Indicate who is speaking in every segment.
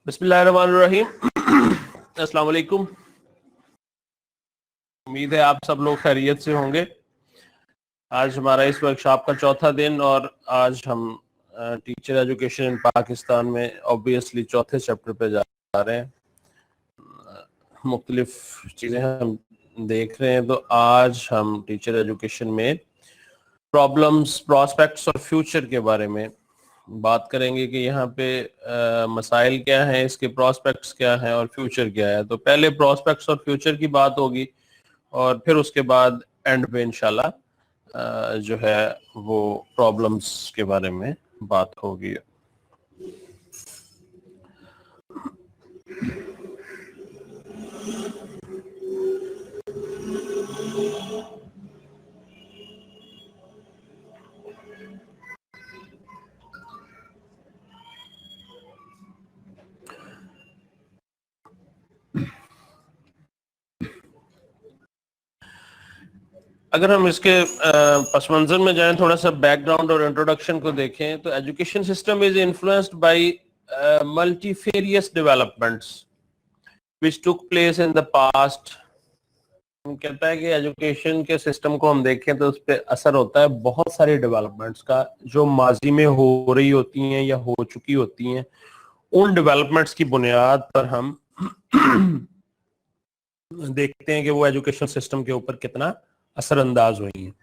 Speaker 1: बिस्मिल्लाहिर्रहमानिर्रहीम। अस्सलाम वालेकुम। उम्मीद है आप सब लोग खैरियत से होंगे। आज हमारा इस वर्कशॉप का चौथा दिन और आज हम टीचर एजुकेशन इन पाकिस्तान में ऑब्वियसली चौथे चैप्टर पे जा रहे हैं। मुख्तलिफ चीज़ें हम देख रहे हैं। तो आज हम टीचर एजुकेशन में प्रॉब्लम्स, प्रॉस्पेक्ट्स और फ्यूचर के बारे में बात करेंगे कि यहाँ पे मसाइल क्या हैं, इसके प्रॉस्पेक्ट्स क्या हैं और फ्यूचर क्या है। तो पहले प्रॉस्पेक्ट्स और फ्यूचर की बात होगी और फिर उसके बाद एंड पे इंशाल्लाह जो है वो प्रॉब्लम्स के बारे में बात होगी। अगर हम इसके पस मंजर में जाएं, थोड़ा सा बैकग्राउंड और इंट्रोडक्शन को देखें तो education system is influenced by multifarious developments which took place in the past. कहता है कि एजुकेशन के सिस्टम को हम देखें तो उस पर असर होता है बहुत सारी डेवलपमेंट्स का जो माजी में हो रही होती हैं या हो चुकी होती हैं। उन डेवलपमेंट्स की बुनियाद पर हम देखते हैं कि वो एजुकेशन सिस्टम के ऊपर कितना असरअंदाज हुई हैं,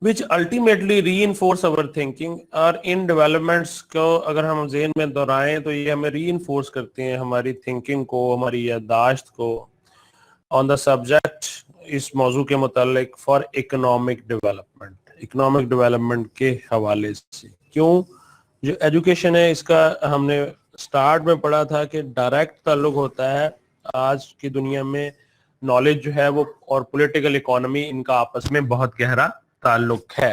Speaker 1: which ultimately reinforce our thinking. और इन डेवलपमेंट्स को अगर हम ज़हन में दोहराएं तो ये हमें रीइंफोर्स करती हैं, हमारी थिंकिंग को, हमारी याददाश्त को ऑन द सब्जेक्ट, इस मौजू के मुतालिक for economic development, economic development के हवाले से। क्यों? जो एजुकेशन है इसका हमने स्टार्ट में पढ़ा था कि डायरेक्ट ताल्लुक होता है आज की दुनिया में नॉलेज जो है वो और पॉलिटिकल इकोनॉमी, इनका आपस में बहुत गहरा ताल्लुक है।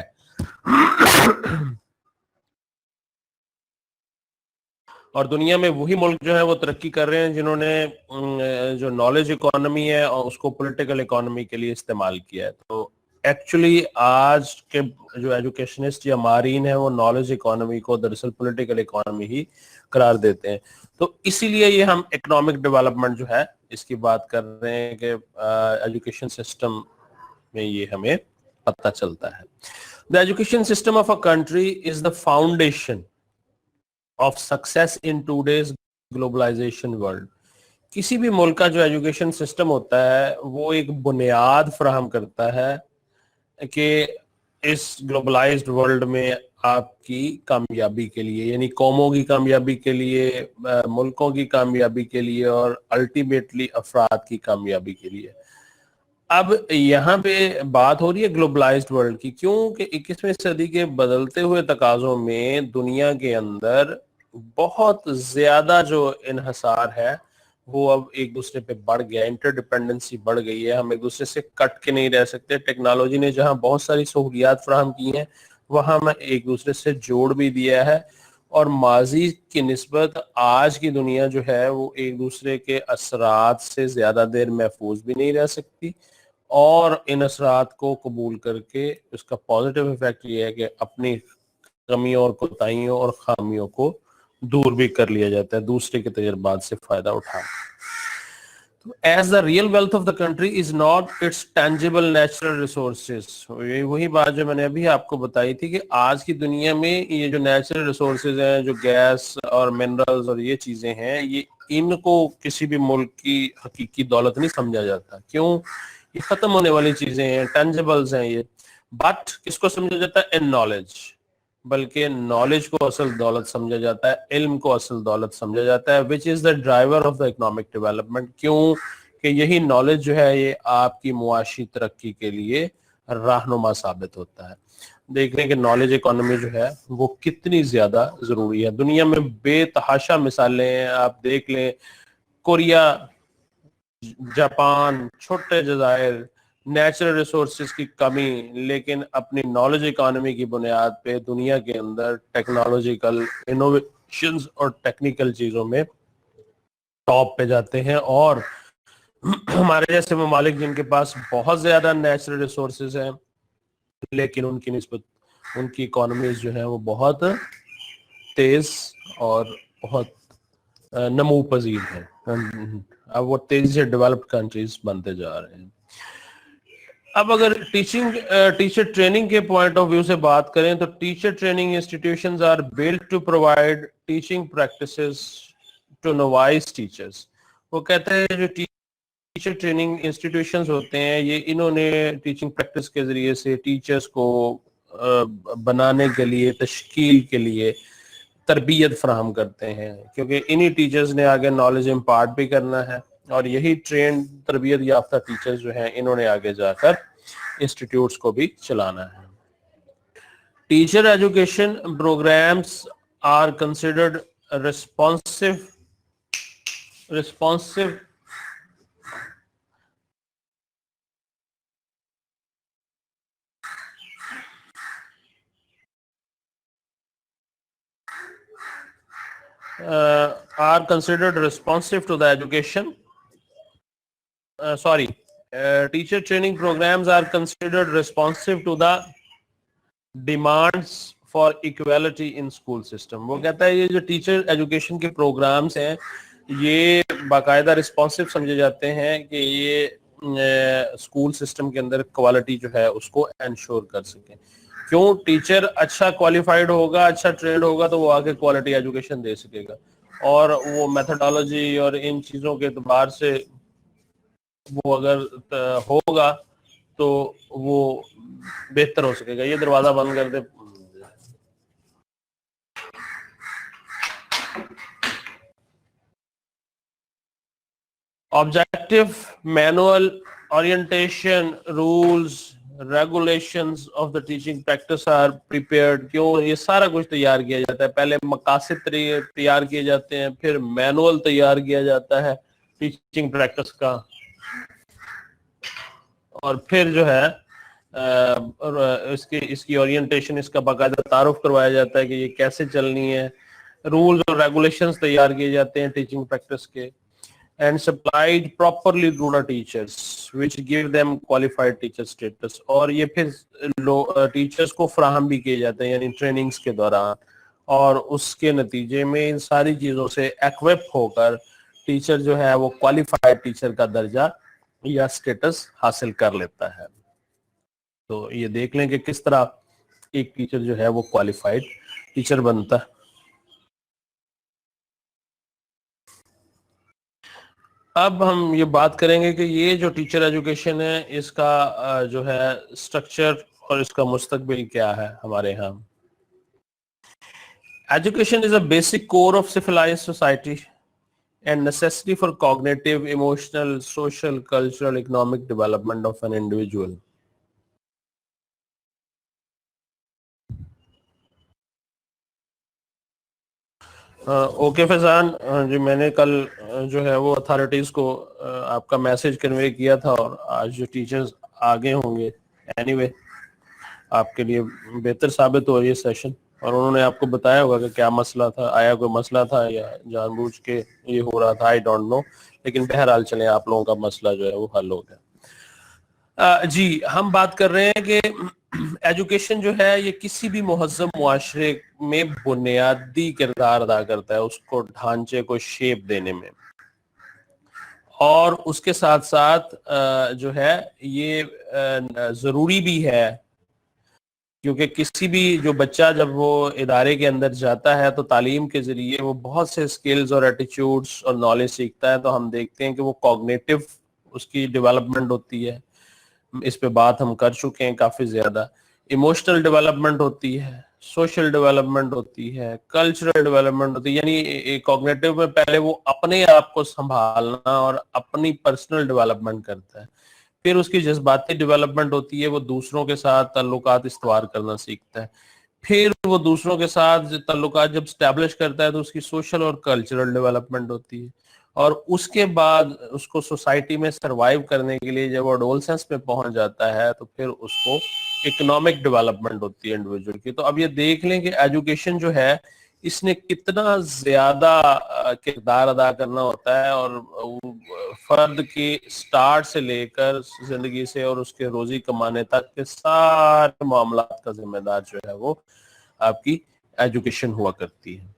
Speaker 1: और दुनिया में वही मुल्क जो है वो तरक्की कर रहे हैं जिन्होंने जो नॉलेज इकोनॉमी है और उसको पॉलिटिकल इकोनॉमी के लिए इस्तेमाल किया है। तो एक्चुअली आज के जो एजुकेशनिस्ट या मारीन है वो नॉलेज इकोनॉमी को दरअसल पॉलिटिकल इकोनॉमी ही करार देते हैं। तो इसीलिए ये हम इकोनॉमिक डेवलपमेंट जो है इसकी बात कर रहे हैं कि एजुकेशन सिस्टम में ये हमें पता चलता है। The education system of a country is the foundation of success in today's globalization world. किसी भी मुल्क का जो एजुकेशन सिस्टम होता है वो एक बुनियाद फराहम करता है कि इस ग्लोबलाइज्ड वर्ल्ड में आपकी कामयाबी के लिए, यानी कौमों की कामयाबी के लिए, मुल्कों की कामयाबी के लिए और अल्टीमेटली अफराद की कामयाबी के लिए। अब यहाँ पे बात हो रही है ग्लोबलाइज्ड वर्ल्ड की, क्योंकि 21वीं सदी के बदलते हुए तकाजों में दुनिया के अंदर बहुत ज्यादा जो इन्हसार है वो अब एक दूसरे पे बढ़ गया, इंटरडिपेंडेंसी बढ़ गई है। हम एक दूसरे से कट के नहीं रह सकते। टेक्नोलॉजी ने जहां बहुत सारी सहूलियात फराहम की हैं वहां हमें एक दूसरे से जोड़ भी दिया है और माजी की निस्बत आज की दुनिया जो है वो एक दूसरे के असरात से ज्यादा देर महफूज भी नहीं रह सकती और इन असरात को कबूल करके उसका पॉजिटिव इफेक्ट ये है कि अपनी कमियों और कोताहियों और खामियों को दूर भी कर लिया जाता है, दूसरे के तजुर्बात से फायदा उठा। तो as the real wealth of the country is not its tangible natural resources. वही बात जो मैंने अभी आपको बताई थी कि आज की दुनिया में ये जो नेचुरल रिसोर्सेज हैं, जो गैस और मिनरल्स और ये चीजें हैं, ये इनको किसी भी मुल्क की हकीकी दौलत नहीं समझा जाता। क्यों? ये खत्म होने वाली चीजें हैं, टेंजिबल्स हैं ये। बट किसको समझा जाता है? In knowledge. बल्कि नॉलेज को असल दौलत समझा जाता है, इल्म को असल दौलत समझा जाता है, which is the driver of the economic development. क्यों कि यही नॉलेज जो है ये आपकी मुआशी तरक्की के लिए रहनुमा साबित होता है। देख रहे हैं कि नॉलेज इकोनॉमी जो है वो कितनी ज्यादा जरूरी है। दुनिया में बेतहाशा मिसालें हैं, आप देख लें कोरिया, जापान, छोटे जजायर, नेचुरल रिसोर्सेज की कमी, लेकिन अपनी नॉलेज इकोनॉमी की बुनियाद पे दुनिया के अंदर टेक्नोलॉजिकल इनोवेशंस और टेक्निकल चीजों में टॉप पे जाते हैं। और हमारे जैसे ममालिक जिनके पास बहुत ज्यादा नेचुरल रिसोर्सेज हैं लेकिन उनकी निस्बत उनकी इकोनॉमीज जो है वो बहुत तेज और बहुत नमू पजीर है, अब वो तेजी से डेवलप्ड कंट्रीज बनते जा रहे हैं। अब अगर टीचर ट्रेनिंग के पॉइंट ऑफ व्यू से बात करें तो teacher training institutions are built to provide teaching practices to novice teachers. वो कहते हैं जो टीचर ट्रेनिंग इंस्टीट्यूशंस होते हैं ये इन्होंने टीचिंग प्रैक्टिस के जरिए से टीचर्स को बनाने के लिए, तश्कील के लिए तरबियत फराहम करते हैं, क्योंकि इन्हीं टीचर्स ने आगे नॉलेज इम्पार्ट भी करना है और यही ट्रेन तरबियत याफ्ता टीचर्स जो हैं इन्होंने आगे जाकर इंस्टीट्यूट्स को भी चलाना है। Teacher education programmes are considered responsive are considered responsive to the education. Teacher training programs are considered responsive to the demands for equality in school system. वो कहता है ये जो टीचर एजुकेशन के प्रोग्राम्स हैं ये बाकायदा रिस्पॉन्सिव समझे जाते हैं कि ये स्कूल सिस्टम के अंदर क्वालिटी जो है उसको एंश्योर कर सकें। क्यों? टीचर अच्छा क्वालिफाइड होगा, अच्छा ट्रेंड होगा तो वो आगे क्वालिटी एजुकेशन दे सकेगा और वो मेथोडोलॉजी और इन चीज़ों के एतबार से वो अगर होगा तो वो बेहतर हो सकेगा। ये दरवाजा बंद कर दे। Objective, manual, orientation, rules, regulations of the teaching practice are prepared। क्यों? ये सारा कुछ तैयार किया जाता है। पहले मकासद तैयार किए जाते हैं, फिर मैनुअल तैयार किया जाता है टीचिंग प्रैक्टिस का, और फिर जो है इसकी ओरिएंटेशन, इसका बाकायदा तारुफ करवाया जाता है कि ये कैसे चलनी है। रूल्स और रेगुलेशंस तैयार किए जाते हैं टीचिंग प्रैक्टिस के, and supplied properly to the teachers which give them qualified teacher status। और ये फिर टीचर्स को फराहम भी किए जाते हैं यानी ट्रेनिंग्स के दौरान, और उसके नतीजे में इन सारी चीज़ों से एक्विप होकर टीचर जो है वो क्वालिफाइड टीचर का दर्जा या स्टेटस हासिल कर लेता है। तो ये देख लें कि किस तरह एक टीचर जो है वो क्वालिफाइड टीचर बनता है। अब हम ये बात करेंगे कि ये जो टीचर एजुकेशन है इसका जो है स्ट्रक्चर और इसका मुस्तकबिल क्या है हमारे यहाँ। Education is a basic core of civilized society and necessity for cognitive, emotional, social, cultural, economic development of an individual। Okay Faizan ji, मैंने कल जो है वो अथॉरिटीज को आपका मैसेज कन्वे किया था और आज जो टीचर्स आगे होंगे एनीवे आपके लिए बेहतर साबित हो रही है सेशन, और उन्होंने आपको बताया होगा कि क्या मसला था, आया कोई मसला था या जानबूझ के ये हो रहा था, आई डोंट नो, लेकिन बहरहाल चले आप लोगों का मसला जो है वो हल हो गया। जी, हम बात कर रहे हैं कि एजुकेशन जो है ये किसी भी मुहज्जम मुआशरे में बुनियादी किरदार अदा करता है उसको ढांचे को शेप देने में, और उसके साथ साथ जो है ये ज़रूरी भी है, क्योंकि किसी भी जो बच्चा जब वो इदारे के अंदर जाता है तो तालीम के ज़रिए वो बहुत से स्किल्स और एटीट्यूड्स और नॉलेज सीखता है। तो हम देखते हैं कि वो कॉग्निटिव उसकी डेवलपमेंट होती है, इस पे बात हम कर चुके हैं काफ़ी ज़्यादा। इमोशनल डेवलपमेंट होती है, सोशल डेवलपमेंट होती है, कल्चरल डेवलपमेंट होती है। यानी कॉग्निटिव में पहले वो अपने आप को संभालना और अपनी पर्सनल डेवलपमेंट करता है, फिर उसकी जज्बाती डेवलपमेंट होती है, वो दूसरों के साथ ताल्लुकात इस्तवार करना सीखता है, फिर वो दूसरों के साथ ताल्लुकात जब स्टैब्लिश करता है तो उसकी सोशल और कल्चरल डेवलपमेंट होती है, और उसके बाद उसको सोसाइटी में सरवाइव करने के लिए जब वो एडोलसेंस में पहुंच जाता है तो फिर उसको इकोनॉमिक डेवलपमेंट होती है इंडिविजुअल की। तो अब ये देख लें कि एजुकेशन जो है इसने कितना ज्यादा किरदार अदा करना होता है, और फर्द की स्टार्ट से लेकर जिंदगी से और उसके रोजी कमाने तक के सारे मामलात का जिम्मेदार जो है वो आपकी एजुकेशन हुआ करती है।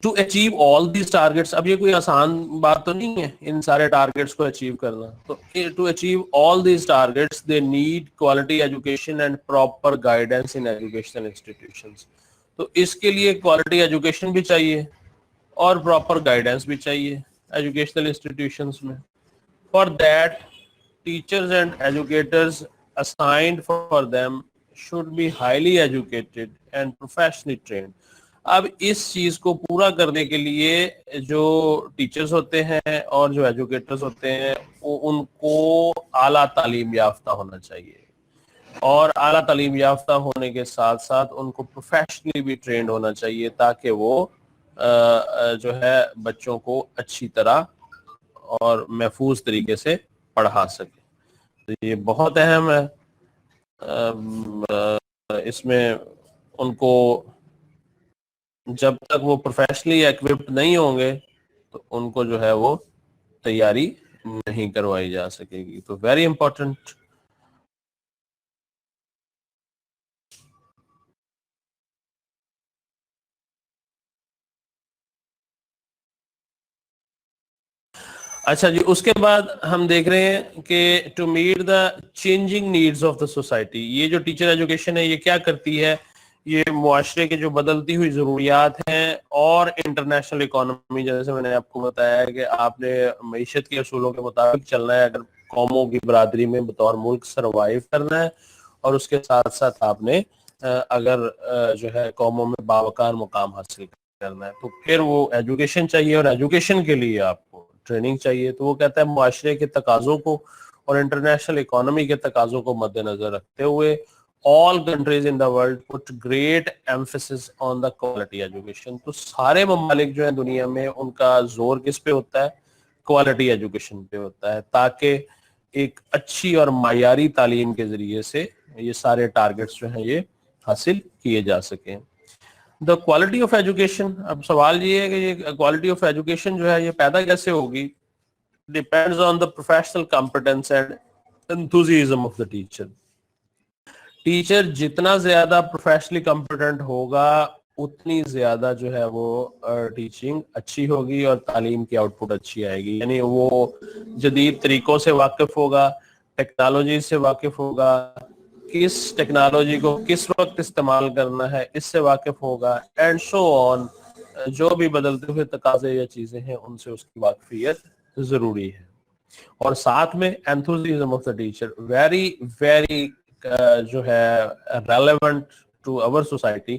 Speaker 1: To achieve all these targets. اب یہ کوئی آسان بات تو نہیں ہے ان سارے ٹارگیٹس کو اچیو کرنا. تو to achieve all these targets they need quality education and proper guidance in educational institutions. تو اس کے لیے کوالٹی ایجوکیشن بھی چاہیے اور پراپر گائیڈنس بھی چاہیے ایجوکیشنل انسٹیٹیوشنس میں. For that teachers and educators assigned for them should be highly educated and professionally trained. اب اس چیز کو پورا کرنے کے لیے جو ٹیچرز ہوتے ہیں اور جو ایجوکیٹرز ہوتے ہیں ان کو اعلیٰ تعلیم یافتہ ہونا چاہیے, اور اعلیٰ تعلیم یافتہ ہونے کے ساتھ ساتھ ان کو پروفیشنلی بھی ٹرینڈ ہونا چاہیے تاکہ وہ جو ہے بچوں کو اچھی طرح اور محفوظ طریقے سے پڑھا سکے. تو یہ بہت اہم ہے. اس میں ان کو جب تک وہ پروفیشنلی ایکوپڈ نہیں ہوں گے تو ان کو جو ہے وہ تیاری نہیں کروائی جا سکے گی. تو ویری امپورٹنٹ. اچھا جی, اس کے بعد ہم دیکھ رہے ہیں کہ to meet the changing needs of the society. یہ جو ٹیچر ایجوکیشن ہے یہ کیا کرتی ہے, یہ معاشرے کے جو بدلتی ہوئی ضروریات ہیں اور انٹرنیشنل اکانومی, جیسے میں نے آپ کو بتایا ہے کہ آپ نے معیشت کے اصولوں کے مطابق چلنا ہے اگر قوموں کی برادری میں بطور ملک سروائیو کرنا ہے, اور اس کے ساتھ ساتھ آپ نے اگر جو ہے قوموں میں باوقار مقام حاصل کرنا ہے تو پھر وہ ایجوکیشن چاہیے, اور ایجوکیشن کے لیے آپ کو ٹریننگ چاہیے. تو وہ کہتا ہے معاشرے کے تقاضوں کو اور انٹرنیشنل اکانومی کے تقاضوں کو مد نظر رکھتے ہوئے all countries in the world put great emphasis on the quality education. تو سارے ممالک جو ہیں دنیا میں ان کا زور کس پہ ہوتا ہے, کوالٹی ایجوکیشن پہ ہوتا ہے, تاکہ ایک اچھی اور معیاری تعلیم کے ذریعے سے یہ سارے ٹارگیٹس جو ہیں یہ حاصل کیے جا سکیں. دا کوالٹی آف ایجوکیشن, اب سوال یہ ہے کہ یہ کوالٹی آف ایجوکیشن جو ہے یہ پیدا کیسے ہوگی, depends on the professional competence and enthusiasm of the teacher. Teacher جتنا زیادہ پروفیشنلی کمپٹنٹ ہوگا اتنی زیادہ جو ہے وہ ٹیچنگ اچھی ہوگی اور تعلیم کی آؤٹ پٹ اچھی آئے گی. یعنی وہ جدید طریقوں سے واقف ہوگا, ٹیکنالوجی سے واقف ہوگا, کس ٹیکنالوجی کو کس وقت استعمال کرنا ہے اس سے واقف ہوگا, اینڈ سو آن. جو بھی بدلتے ہوئے تقاضے یا چیزیں ہیں ان سے اس کی واقفیت ضروری ہے. اور ساتھ میں enthusiasm of the teacher very very جو ہے ریلیونٹ ٹو آور سوسائٹی,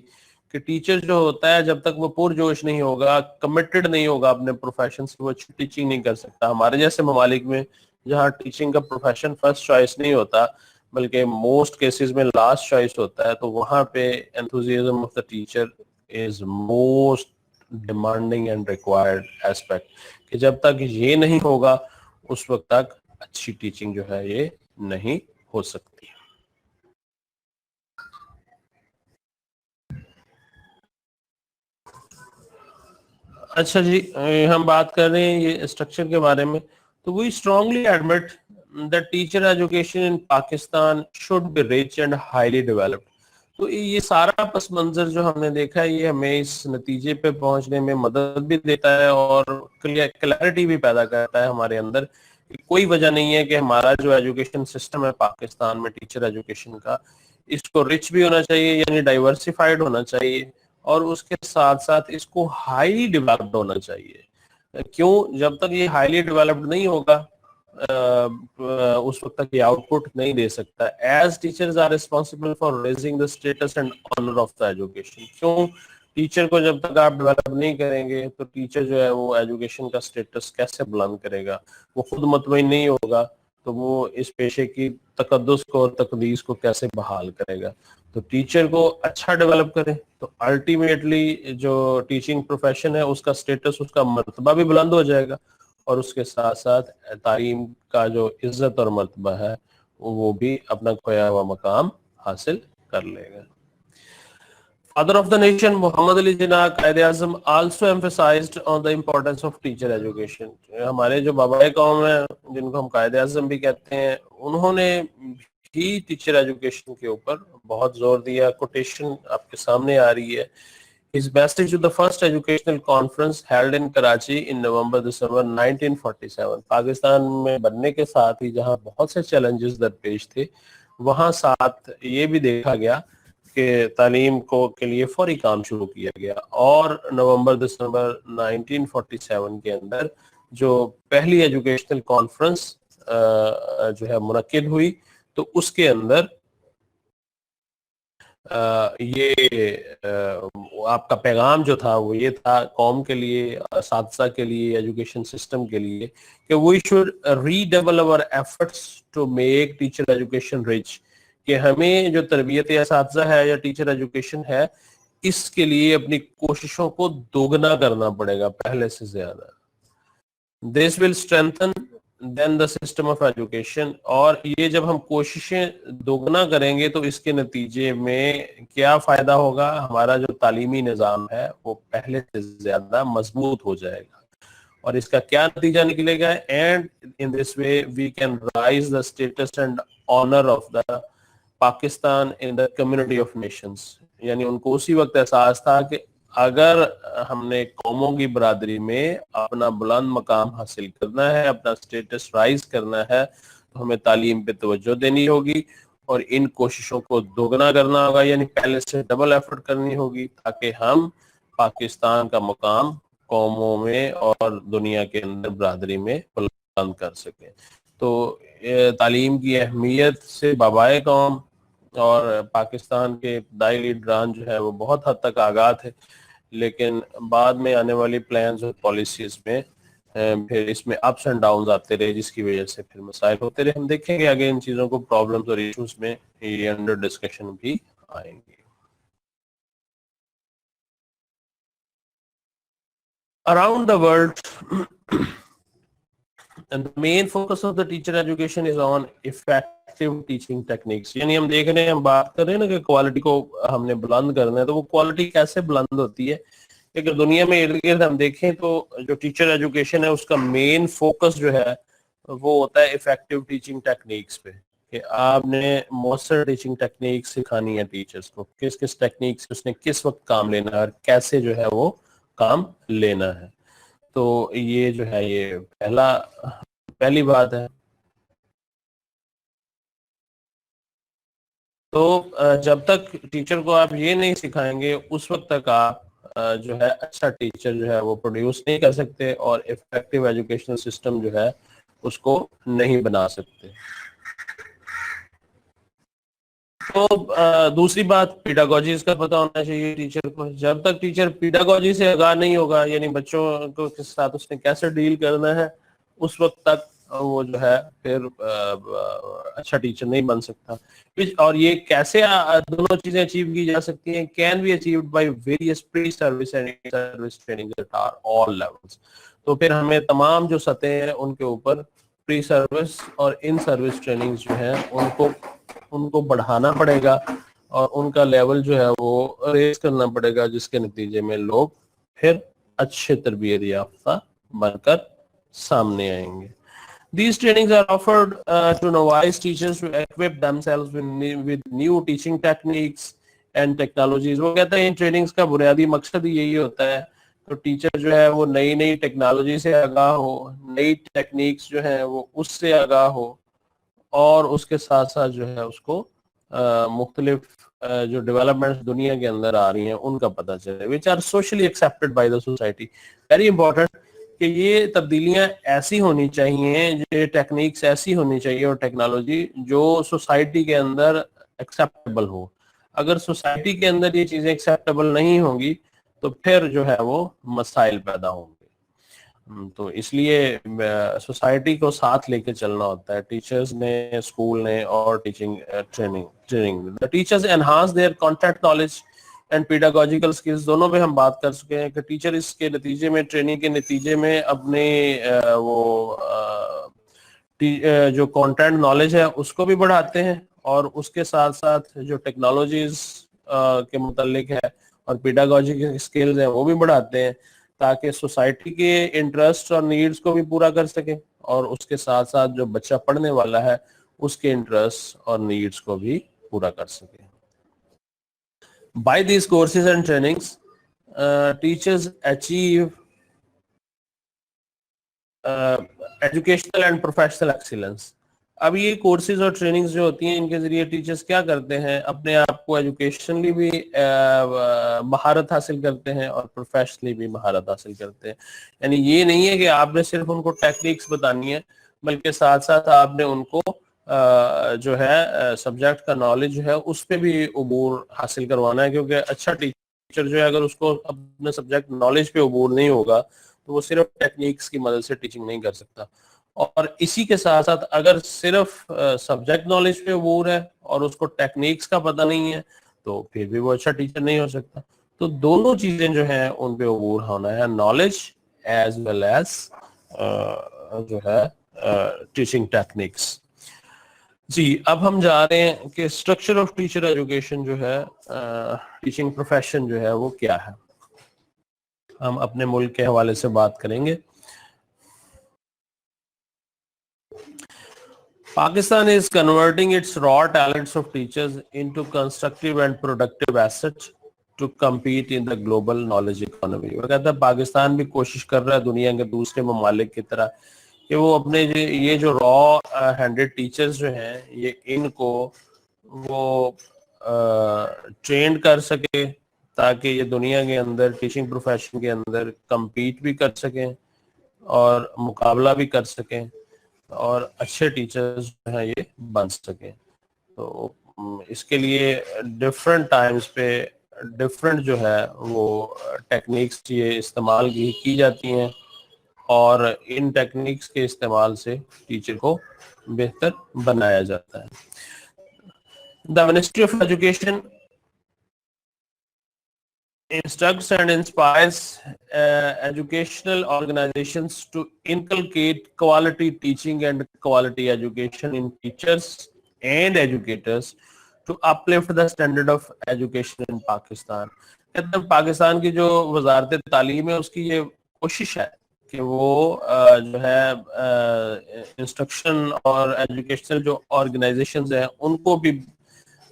Speaker 1: کہ ٹیچر جو ہوتا ہے جب تک وہ پرجوش نہیں ہوگا, کمیٹڈ نہیں ہوگا اپنے پروفیشن سے, وہ اچھی ٹیچنگ نہیں کر سکتا. ہمارے جیسے ممالک میں جہاں ٹیچنگ کا پروفیشن فرسٹ چوائس نہیں ہوتا بلکہ موسٹ کیسز میں لاسٹ چوائس ہوتا ہے, تو وہاں پہ enthusiasm of the teacher is most demanding and required aspect, کہ جب تک یہ نہیں ہوگا اس وقت تک اچھی ٹیچنگ جو ہے یہ نہیں ہو سکتی. اچھا جی, ہم بات کر رہے ہیں یہ اسٹرکچر کے بارے میں. تو we strongly admit that teacher education in Pakistan should be rich and highly developed. تو یہ سارا پس منظر جو ہم نے دیکھا ہے یہ ہمیں اس نتیجے پہ پہنچنے میں مدد بھی دیتا ہے اور کلیئرٹی بھی پیدا کرتا ہے ہمارے اندر. کوئی وجہ نہیں ہے کہ ہمارا جو ایجوکیشن سسٹم ہے پاکستان میں ٹیچر ایجوکیشن کا, اس کو رچ بھی ہونا چاہیے یعنی ڈائیورسفائڈ ہونا چاہیے, اور اس کے ساتھ ساتھ اس کو ہائیلی ڈیولپڈ ہونا چاہیے. کیوں, جب تک یہ ہائیلی ڈیولپڈ نہیں ہوگا اس وقت تک یہ آؤٹ پٹ نہیں دے سکتا. As teachers are responsible for raising the status and honour of the education. کیوں, ٹیچر کو جب تک آپ ڈیولپ نہیں کریں گے تو ٹیچر جو ہے وہ ایجوکیشن کا اسٹیٹس کیسے بلند کرے گا, وہ خود مطمئن نہیں ہوگا تو وہ اس پیشے کی تقدس کو اور تقدیس کو کیسے بحال کرے گا. تو ٹیچر کو اچھا ڈیولپ کرے تو الٹیمیٹلی جو ٹیچنگ پروفیشن ہے اس کا اسٹیٹس, اس کا مرتبہ بھی بلند ہو جائے گا, اور اس کے ساتھ ساتھ تعلیم کا جو عزت اور مرتبہ ہے وہ بھی اپنا کھویا ہوا مقام حاصل کر لے گا. Father of the nation Muhammad Ali Jinnah Quaid Azam also emphasized on the importance of teacher education. ہمارے جو بابائے قوم ہیں جن کو ہم قائد اعظم بھی کہتے ہیں, انہوں نے بھی ٹیچر ایجوکیشن کے اوپر بہت زور دیا. کوٹیشن آپ کے سامنے آ رہی ہے His message to the first educational conference held in Karachi in November-December 1947. Pakistan में बनने के साथ ही जहां बहुत से चैलेंजेस दरपेश थे, वहां साथ ये भी देखा गया कि तालीम को के लिए फौरी काम शुरू किया गया और नवंबर-दिसंबर 1947 के अंदर जो पहली एजुकेशनल कॉन्फ्रेंस जो है मुनक्किद हुई, तो उसके अंदर ये आपका पैगाम जो था वो ये था कौम के लिए, असातिज़ा के लिए, एजुकेशन सिस्टम के लिए कि we should redouble our efforts to make teacher education rich, कि हमें जो तरबियत असातिज़ा है या टीचर एजुकेशन है, इसके लिए अपनी कोशिशों को दोगुना करना पड़ेगा पहले से ज्यादा. This will strengthen then the system of education, और ये जब हम कोशिशें दोगुना करेंगे तो इसके नतीजे में क्या फायदा होगा, हमारा जो तालीमी निज़ाम है वो पहले से ज्यादा मजबूत हो जाएगा. और इसका क्या नतीजा निकलेगा, and in this way we can raise the status and honour of the Pakistan in the community of nations. यानी उनको उसी वक्त एहसास था कि अगर हमने कौमों की बरादरी में अपना बुलंद मकाम हासिल करना है, अपना स्टेटस राइज करना है, तो हमें तालीम पे तवज्जो देनी होगी और इन कोशिशों को दोगुना करना होगा, यानी पहले से डबल एफर्ट करनी होगी, ताकि हम पाकिस्तान का मकाम कौमों में और दुनिया के अंदर बरादरी में बुलंद कर सकें. तो तालीम की अहमियत से बाबाए कौम और पाकिस्तान के इब्तदाई लीडरान जो है वो बहुत हद तक आगाह थे, लेकिन बाद में आने वाली प्लान्स और पॉलिसीज में फिर इसमें अप्स एंड डाउन्स आते रहे, जिसकी वजह से फिर मसाइल होते रहे. हम देखेंगे आगे इन चीज़ों को, प्रॉब्लम्स और इश्यूज में ये अंडर डिस्कशन भी आएंगे. Around the world, and the main focus of the teacher education is on effective teaching techniques. यानी हम देख रहे हैं, हम बात कर रहे हैं ना कि क्वालिटी को हमने बुलंद करना है, तो वो क्वालिटी कैसे बुलंद होती है. अगर दुनिया में इर्द गिर्द हम देखें तो जो टीचर एजुकेशन है उसका मेन फोकस जो है वो होता है इफेक्टिव टीचिंग टेक्निक्स पे, कि आपने मौसर टीचिंग टेक्निक सिखानी है टीचर्स को, किस किस टेक्निक से उसने किस वक्त काम लेना है और कैसे जो है वो काम लेना है. तो ये जो है ये पहली बात है. तो जब तक टीचर को आप ये नहीं सिखाएंगे उस वक्त तक आप जो है अच्छा टीचर जो है वो प्रोड्यूस नहीं कर सकते और इफेक्टिव एजुकेशनल सिस्टम जो है उसको नहीं बना सकते. तो दूसरी बात, पीडागोजीज का पता होना चाहिए टीचर को. जब तक टीचर पीडागोजी से आगाह नहीं होगा, यानी बच्चों को के साथ उसने कैसे डील करना है, उस वक्त तक वो जो है फिर अच्छा टीचर नहीं बन सकता. और ये कैसे दोनों चीजें अचीव की जा सकती हैं, can be achieved by various pre service and service training at all levels. तो फिर हमें तमाम जो सतहें हैं उनके ऊपर प्री सर्विस और इन सर्विस ट्रेनिंग जो है उनको बढ़ाना पड़ेगा और उनका लेवल जो है वो रेस करना पड़ेगा, जिसके नतीजे में लोग फिर अच्छे तरबियत याफ्ता बनकर सामने आएंगे. These trainings are offered to novice teachers to equip themselves with new teaching techniques and technologies. वो कहता है इन ट्रेनिंग्स का बुनियादी मकसद ही यही होता है, तो टीचर जो है वो नई नई टेक्नोलॉजी से आगाह हो, नई टेक्निक्स जो है वो उससे आगाह हो, और उसके साथ साथ जो है उसको मुख्तलिफ जो डेवलपमेंट्स दुनिया के अंदर आ रही हैं उनका पता चले, which are socially accepted by the society. Very important कि ये तब्दीलियां ऐसी होनी चाहिए, ये टेक्निक्स ऐसी होनी चाहिए और टेक्नोलॉजी जो सोसाइटी के अंदर एक्सेप्टेबल हो. अगर सोसाइटी के अंदर ये चीजें एक्सेप्टेबल नहीं होंगी तो फिर जो है वो मसाइल पैदा होंगे. तो इसलिए सोसाइटी को साथ लेके चलना होता है, टीचर्स ने, स्कूल ने और teaching training. The teachers enhance there contact knowledge and pedagogical skills. दोनों पे हम बात कर चुके हैं कि टीचर इसके नतीजे में, ट्रेनिंग के नतीजे में अपने जो कंटेंट नॉलेज है उसको भी बढ़ाते हैं और उसके साथ साथ जो टेक्नोलॉजीज के मुतालिक है और पेडागोजिकल स्किल्स हैं वो भी बढ़ाते हैं, ताकि सोसाइटी के इंटरेस्ट और नीड्स को भी पूरा कर सके और उसके साथ साथ जो बच्चा पढ़ने वाला है उसके इंटरेस्ट और नीड्स को भी पूरा कर सके. By these courses and trainings, teachers achieve educational and professional excellence. अब ये कोर्सेज और ट्रेनिंग्स जो होती हैं इनके जरिए टीचर्स क्या करते हैं, अपने आप को एजुकेशनली भी महारत हासिल करते हैं और प्रोफेशनली भी महारत हासिल करते हैं। यानी ये नहीं है कि आपने सिर्फ उनको टेक्निक्स बतानी है, बल्कि साथ साथ आपने उनको जो है सब्जेक्ट का नॉलेज जो है उस पर भी अबूर हासिल करवाना है, क्योंकि अच्छा टीचर जो है अगर उसको अपने सब्जेक्ट नॉलेज पे अबूर नहीं होगा तो वो सिर्फ टेक्निक्स की मदद से टीचिंग नहीं कर सकता। और इसी के साथ साथ अगर सिर्फ सब्जेक्ट नॉलेज पे अबूर है और उसको टेक्निक्स का पता नहीं है तो फिर भी वो अच्छा टीचर नहीं हो सकता। तो दोनों चीजें जो हैं उन पे अबूर होना है, नॉलेज एज वेल एज जो है टीचिंग टेक्निक्स। जी, अब हम जा रहे हैं कि स्ट्रक्चर ऑफ टीचर एजुकेशन जो है, टीचिंग प्रोफेशन जो है वो क्या है। हम अपने मुल्क के हवाले से बात करेंगे। Pakistan is converting its raw talents of teachers into constructive and productive assets to compete in the global knowledge economy। वो कहता है पाकिस्तान भी कोशिश कर रहा है दुनिया के दूसरे ममालिक की तरह कि वो अपने ये जो रॉ हैंडेड टीचर्स जो हैं ये इनको वो ट्रेंड कर सके ताकि ये दुनिया के अंदर टीचिंग प्रोफेशन के अंदर compete भी कर सकें और मुकाबला भी कर सकें और अच्छे टीचर्स जो हैं ये बन सकें। तो इसके लिए डिफरेंट टाइम्स पे डिफरेंट जो है वो टेक्निक्स ये इस्तेमाल की जाती हैं और इन टेक्निक्स के इस्तेमाल से टीचर को बेहतर बनाया जाता है। The ministry of education instructs and inspires educational organizations to inculcate quality teaching and quality education in teachers and educators to uplift the standard of education in Pakistan। कहते हैं पाकिस्तान की जो वजारत तालीम है उसकी ये कोशिश है कि वो जो है इंस्ट्रक्शन और एजुकेशनल जो ऑर्गेनाइजेशंस हैं उनको भी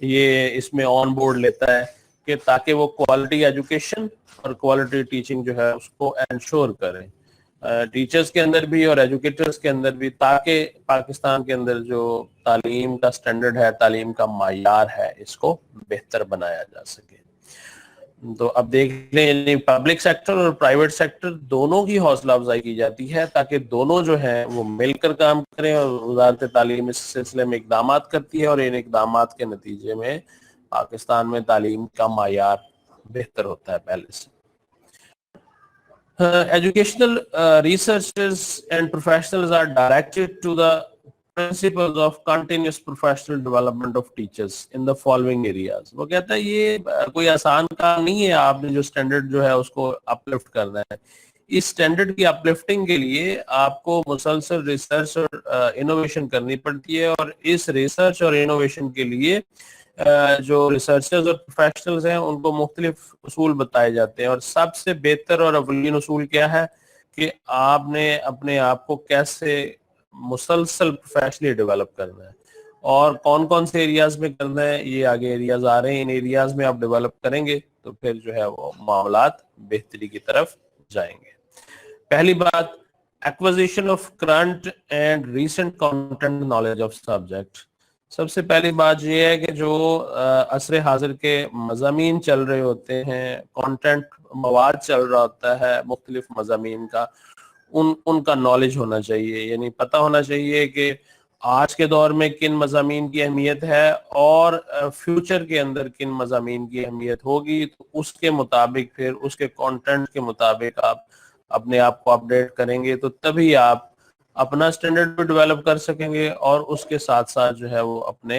Speaker 1: ये इसमें ऑन बोर्ड लेता है कि ताकि वो क्वालिटी एजुकेशन और क्वालिटी टीचिंग जो है उसको एंश्योर करें टीचर्स के अंदर भी और एजुकेटर्स के अंदर भी, ताकि पाकिस्तान के अंदर जो तालीम का स्टैंडर्ड है, तालीम का मायार है, इसको बेहतर बनाया जा सके। तो अब देख लें पब्लिक सेक्टर और प्राइवेट सेक्टर दोनों की हौसला अफजाई की जाती है ताकि दोनों जो है वो मिलकर काम करें और वजारत तालीम इस सिलसिले में इकदाम करती है और इन इकदाम के नतीजे में पाकिस्तान में तालीम का मायार बेहतर होता है पहले से। Educational researchers and professionals are directed to the principles of continuous professional development of teachers in the following areas. वो कहता है ये कोई आसान काम नहीं है, आपने जो स्टैंडर्ड जो है उसको अपलिफ्ट करना है। इस स्टैंडर्ड की अपलिफ्टिंग के लिए आपको मुसलसल रिसर्च और इनोवेशन करनी पड़ती है और इस रिसर्च और इनोवेशन के लिए जो रिसर्चर्स और प्रोफेशनल्स हैं उनको मुख्तलिफ उसूल बताए जाते हैं और सबसे बेहतर और अव्वलीन उसूल क्या है कि आपने अपने आप को कैसे मुसलसल प्रोफेशनली डेवलप करना है और कौन कौन से एरियाज में करना है, ये आगे एरियाज आ रहे हैं। इन एरियाज में आप डेवलप करेंगे तो फिर जो है वो मामलात बेहतरी की तरफ जाएंगे। पहली बात, acquisition of current and recent content knowledge of subject. सबसे पहली बात यह है कि जो असर हाजिर के मज़ामीन चल रहे होते हैं, कंटेंट मवाद चल रहा होता है मुख्तलिफ मज़ामीन का, उनका नॉलेज होना चाहिए। यानी पता होना चाहिए कि आज के दौर में किन मज़ामीन की अहमियत है और फ्यूचर के अंदर किन मज़ामीन की अहमियत होगी, तो उसके मुताबिक फिर उसके कंटेंट के मुताबिक आप अपने आप को अपडेट करेंगे तो तभी आप अपना स्टैंडर्ड भी डेवलप कर सकेंगे और उसके साथ साथ जो है वो अपने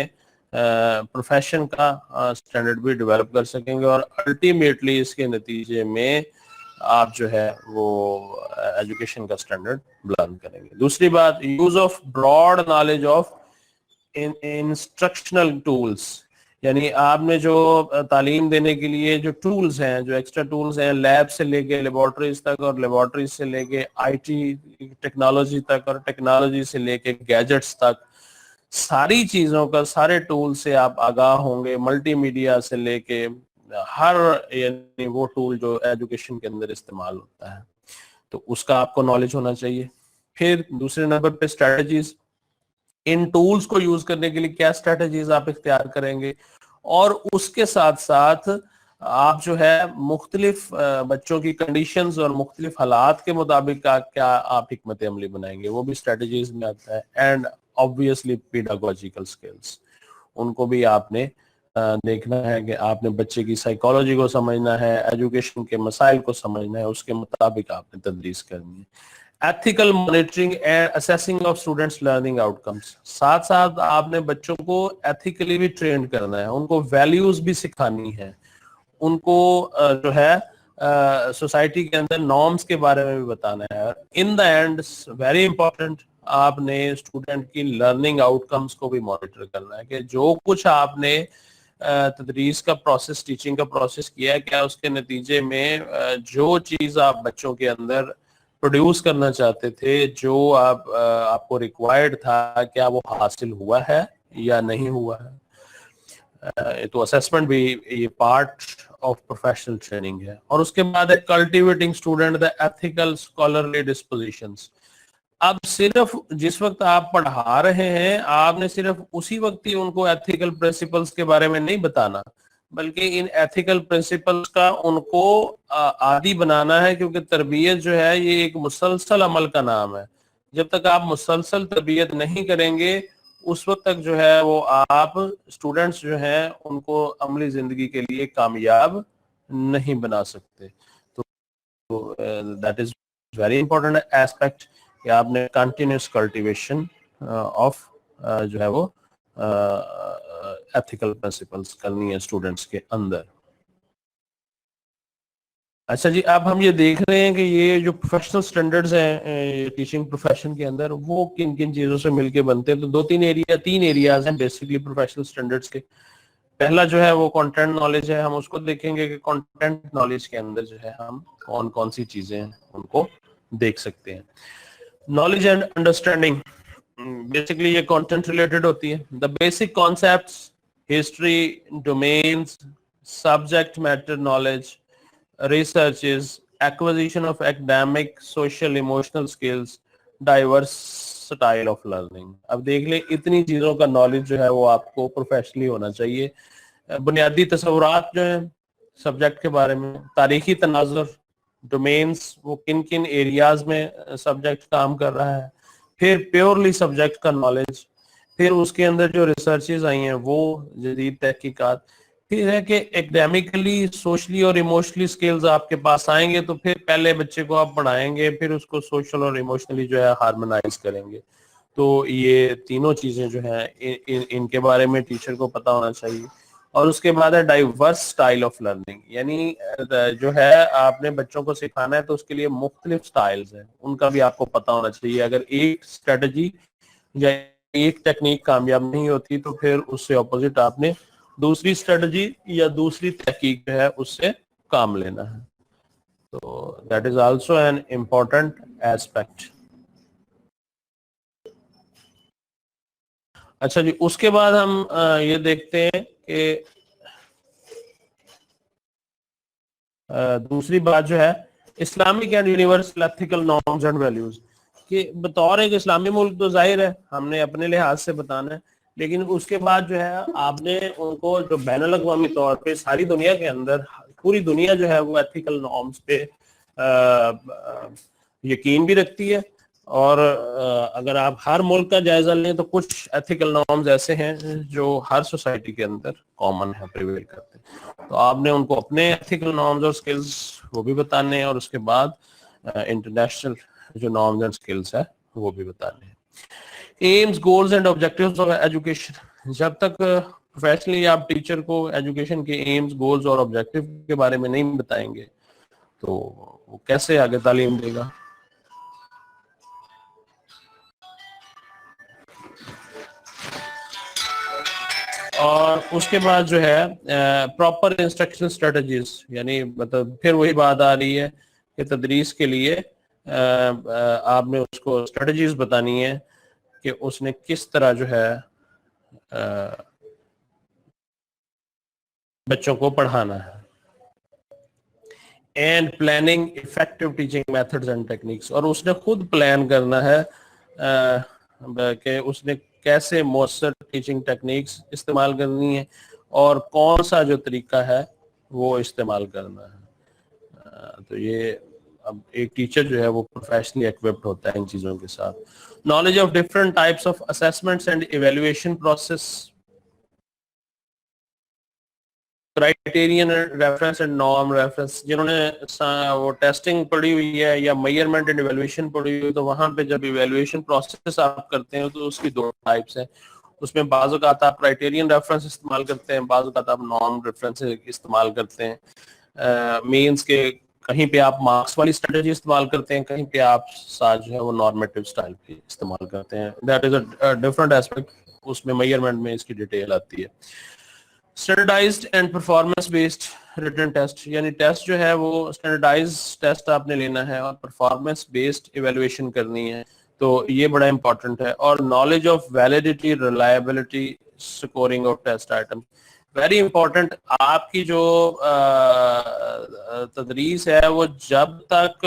Speaker 1: प्रोफेशन का स्टैंडर्ड भी डेवलप कर सकेंगे और अल्टीमेटली इसके नतीजे में आप जो है वो एजुकेशन का स्टैंडर्ड बुलंद करेंगे। दूसरी बात, use of broad knowledge of instructional tools. यानी आपने जो तालीम देने के लिए जो टूल्स हैं, जो एक्स्ट्रा टूल्स हैं, लैब से लेके लेबोरेटरीज तक और लेबोरेटरीज से लेके आईटी टेक्नोलॉजी तक और टेक्नोलॉजी से लेके गैजेट्स तक, सारी चीज़ों का, सारे टूल से आप आगाह होंगे। मल्टीमीडिया से लेके हर यानी वो टूल जो एजुकेशन के अंदर इस्तेमाल होता है, तो उसका आपको नॉलेज होना चाहिए। फिर दूसरे नंबर पे स्ट्रेटजीज, इन टूल्स को यूज करने के लिए क्या स्ट्रेटजीज आप इख्तियार करेंगे, और उसके साथ साथ आप जो है मुख्तलिफ बच्चों की कंडीशंस और मुख्तलिफ हालात के मुताबिक क्या आप हिकमत अमली बनाएंगे, वो भी स्ट्रेटजीज में आता है। एंड ऑब्वियसली पेडागोजिकल स्किल्स, उनको भी आपने देखना है कि आपने बच्चे की साइकोलॉजी को समझना है, एजुकेशन के मसाइल को समझना है, उसके मुताबिक आपने तदरीस करनी है। Ethical monitoring and assessing of students learning outcomes, साथ साथ आपने बच्चों को एथिकली भी ट्रेन करना है, उनको वैल्यूज भी सिखानी है, उनको जो है सोसाइटी के अंदर नॉर्म्स के बारे में भी बताना है। In the end very important, आपने स्टूडेंट की लर्निंग आउटकम्स को भी मॉनिटर करना है कि जो कुछ आपने तदरीस का प्रोसेस, टीचिंग का प्रोसेस किया है, क्या उसके नतीजे में जो चीज आप बच्चों के अंदर प्रोड्यूस करना चाहते थे, जो आपको रिक्वायर्ड था, क्या वो हासिल हुआ है या नहीं हुआ है। तो असेसमेंट भी ये पार्ट ऑफ प्रोफेशनल ट्रेनिंग है। और उसके बाद है cultivating student the ethical scholarly dispositions. अब सिर्फ जिस वक्त आप पढ़ा रहे हैं, आपने सिर्फ उसी वक्त ही उनको एथिकल प्रिंसिपल्स के बारे में नहीं बताना, बल्कि इन एथिकल प्रिंसिपल्स का उनको आदी बनाना है, क्योंकि तरबियत जो है ये एक मुसलसल अमल का नाम है। जब तक आप मुसलसल तरबियत नहीं करेंगे, उस वक्त तक जो है वो आप स्टूडेंट्स जो हैं उनको अमली जिंदगी के लिए कामयाब नहीं बना सकते। तो that is very important aspect कि आपने कंटिन्यूस कल्टीवेशन ऑफ जो है वो एथिकल प्रिंसिपल्स करनी है स्टूडेंट्स के अंदर। अच्छा जी, अब हम ये देख रहे हैं कि ये जो प्रोफेशनल स्टैंडर्ड्स हैं टीचिंग प्रोफेशन के अंदर, वो किन किन चीजों से मिलके बनते हैं। तो तीन एरियाज हैं बेसिकली प्रोफेशनल स्टैंडर्ड्स के। पहला जो है वो कंटेंट नॉलेज है, हम उसको देखेंगे कि कंटेंट नॉलेज के अंदर जो है हम कौन कौन सी चीजें हैं उनको देख सकते हैं। नॉलेज एंड अंडरस्टैंडिंग, बेसिकली ये कंटेंट रिलेटेड होती है। The basic concepts, history, domains, subject matter knowledge, researches, acquisition of academic, social, emotional skills, diverse style of learning। अब देख ले, इतनी चीजों का नॉलेज जो है वो आपको प्रोफेशनली होना चाहिए। बुनियादी तस्वुरात जो है सब्जेक्ट के बारे में, तारीखी तनाजुर, डोमेन्स, वो किन किन एरियाज में सब्जेक्ट काम कर रहा है, फिर प्योरली सब्जेक्ट का नॉलेज, फिर उसके अंदर जो रिसर्चेज आई हैं वो जदीद तहकीकात, फिर है कि एकेडमिकली, सोशली और इमोशनली स्किल्स आपके पास आएंगे, तो फिर पहले बच्चे को आप पढ़ाएंगे, फिर उसको सोशल और इमोशनली जो है हार्मोनाइज करेंगे। तो ये तीनों चीजें जो हैं इनके बारे में टीचर को पता होना चाहिए। और उसके बाद है डाइवर्स स्टाइल ऑफ लर्निंग, यानी जो है आपने बच्चों को सिखाना है तो उसके लिए मुख्तलिफ स्टाइल्स हैं, उनका भी आपको पता होना चाहिए। अगर एक स्ट्रेटजी या एक टेक्निक कामयाब नहीं होती, तो फिर उससे ऑपोजिट आपने दूसरी स्ट्रेटजी या दूसरी तहकीक जो है उससे काम लेना है। तो that is also an important aspect. अच्छा जी, उसके बाद हम ये देखते हैं कि दूसरी बात जो है Islamic and universal ethical norms and values, कि बतौर एक इस्लामी मुल्क तो जाहिर है हमने अपने लिहाज से बताना है, लेकिन उसके बाद जो है आपने उनको जो बैनुल अक़वामी तौर पे सारी दुनिया के अंदर, पूरी दुनिया जो है वो एथिकल नॉर्म्स पे यकीन भी रखती है। और अगर आप हर मुल्क का जायजा लें तो कुछ एथिकल नॉर्म्स ऐसे हैं जो हर सोसाइटी के अंदर कॉमन है, प्रिवेल करते हैं। तो आपने उनको अपने एथिकल नॉर्म्स और स्किल्स वो भी बताने हैं, और उसके बाद इंटरनेशनल जो नॉर्म्स एंड स्किल्स है वो भी बताने हैं। AIIMS, goals and objectives of education, जब तक प्रोफेशनली आप टीचर को एजुकेशन के एम्स, गोल्स और ऑब्जेक्टिव के बारे में नहीं बताएंगे तो वो कैसे आगे तालीम देगा। और उसके बाद जो है प्रॉपर इंस्ट्रक्शन स्ट्रेटजीज, यानी मतलब फिर वही बात आ रही है कि तदरीस के लिए आपने उसको स्ट्रेटजीज बतानी है कि उसने किस तरह जो है बच्चों को पढ़ाना है। And planning effective teaching methods and techniques, और उसने खुद प्लान करना है कि उसने कैसे मौसर टीचिंग टेक्निक्स इस्तेमाल करनी है और कौन सा जो तरीका है वो इस्तेमाल करना है। तो ये अब एक टीचर जो है वो प्रोफेशनली इक्विप्ड होता है इन चीज़ों के साथ। Knowledge of different types of assessments and evaluation process, criterion reference and norm reference, जिन्होंने वो टेस्टिंग पढ़ी हुई है या मेजरमेंट एंड इवेल्युएशन पढ़ी हुई है, तो वहां पे जब इवेल्युएशन प्रोसेस आप करते हैं तो उसकी दो टाइप्स हैं। उसमें बाज़ औक़ात आप क्राइटेरियन रेफरेंस इस्तेमाल करते हैं, बाज़ औक़ात आप नॉर्म रेफरेंस इस्तेमाल करते हैं। मीन्स के कहीं पे आप मार्क्स वाली स्ट्रेटेजी इस्तेमाल करते हैं, कहीं पे आप साथ जो है वो नॉर्मेटिव स्टाइल पे इस्तेमाल करते हैं। That is a different aspect, उसमें मेजरमेंट में इसकी डिटेल आती है। Standardized and performance based written test, यानी टेस्ट जो है वो स्टैंडर्डाइज टेस्ट आपने लेना है और परफॉर्मेंस बेस्ड इवेल्युएशन करनी है, तो ये बड़ा इंपॉर्टेंट है। और knowledge of validity, reliability, scoring of test item, very important. आपकी जो तदरीस है वो जब तक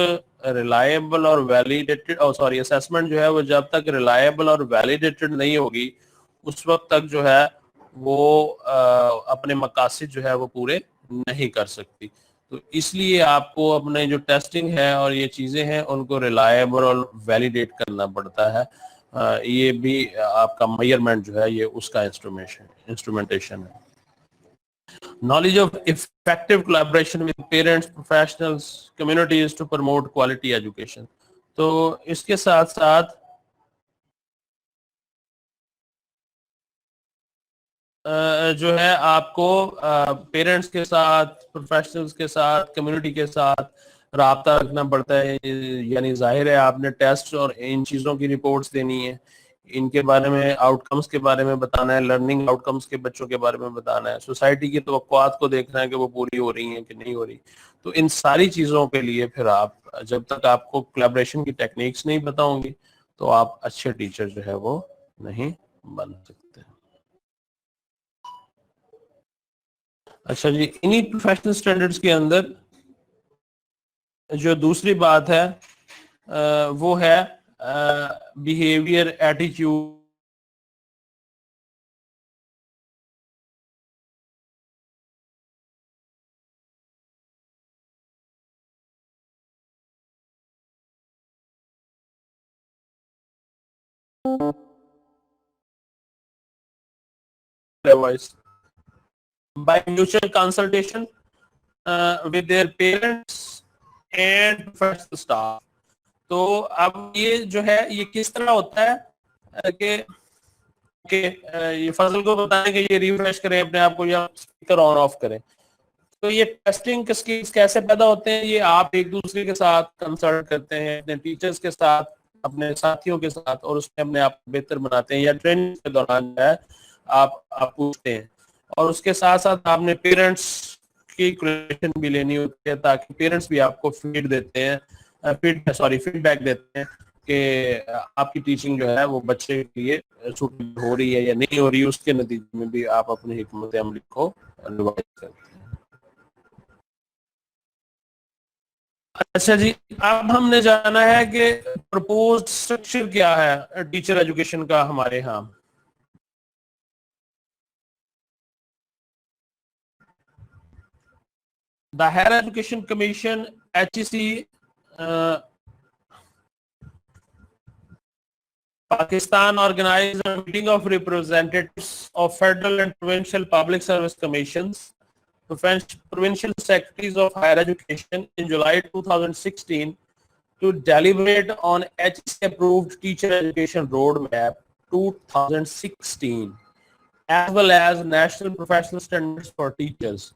Speaker 1: रिलायबल और वैलिडेटेड, सॉरी असेसमेंट जो है वो जब तक रिलायबल और वैलिडेटेड नहीं होगी उस वक्त तक जो है वो अपने मकासद जो है वो पूरे नहीं कर सकती। तो इसलिए आपको अपने जो टेस्टिंग है और ये चीज़ें हैं उनको रिलायबल और वैलिडेट करना पड़ता है। ये भी आपका मेजरमेंट जो है ये उसका इंस्ट्रूमेंटेशन है। Knowledge of effective collaboration with parents, professionals, communities to promote quality education. तो इसके साथ साथ जो है आपको पेरेंट्स के साथ, प्रोफेशनल्स के साथ, कम्युनिटी के साथ राब्ता रखना पड़ता है। यानी जाहिर है आपने टेस्ट और इन चीज़ों की रिपोर्ट्स देनी है, इनके बारे में, आउटकम्स के बारे में बताना है, लर्निंग आउटकम्स के बच्चों के बारे में बताना है, सोसाइटी की तवक्कुआत को देखना है कि वो पूरी हो रही हैं कि नहीं हो रही। तो इन सारी चीज़ों के लिए फिर आप, जब तक आपको कोलैबोरेशन की टेक्निक्स नहीं पता होंगी तो आप अच्छे टीचर जो है वो नहीं बन सकते। अच्छा जी, इन्हीं प्रोफेशनल स्टैंडर्ड्स के अंदर जो दूसरी बात है वो है behaviour, attitude, by mutual consultation with their parents and professional staff। तो अब ये जो है ये किस तरह होता है कि ये फजल को बताएं कि ये रिफ्रेश करें अपने आप को या स्पीकर ऑन ऑफ करें। तो ये टेस्टिंग स्किल्स कैसे पैदा होते हैं, ये आप एक दूसरे के साथ कंसल्ट करते हैं, अपने टीचर्स के साथ, अपने साथियों के साथ, और उसमें अपने आप को बेहतर बनाते हैं, या ट्रेनिंग के दौरान जो है आप पूछते हैं। और उसके साथ साथ आपने पेरेंट्स की क्वेश्चन भी लेनी होती है ताकि पेरेंट्स भी आपको फीडबैक देते हैं कि आपकी टीचिंग जो है वो बच्चे के लिए सूटेबल हो रही है या नहीं हो रही है। उसके नतीजे में भी आप अपने हिकमत अमली को रिवाइज करते हैं। अच्छा जी, अब हमने जाना है कि प्रपोज्ड स्ट्रक्चर क्या है टीचर एजुकेशन का हमारे यहाँ। The Higher Education Commission HEC Pakistan organized a meeting of representatives of federal and provincial public service commissions, provincial secretaries of higher education in July 2016 to deliberate on HEC approved teacher education roadmap 2016 as well as national professional standards for teachers।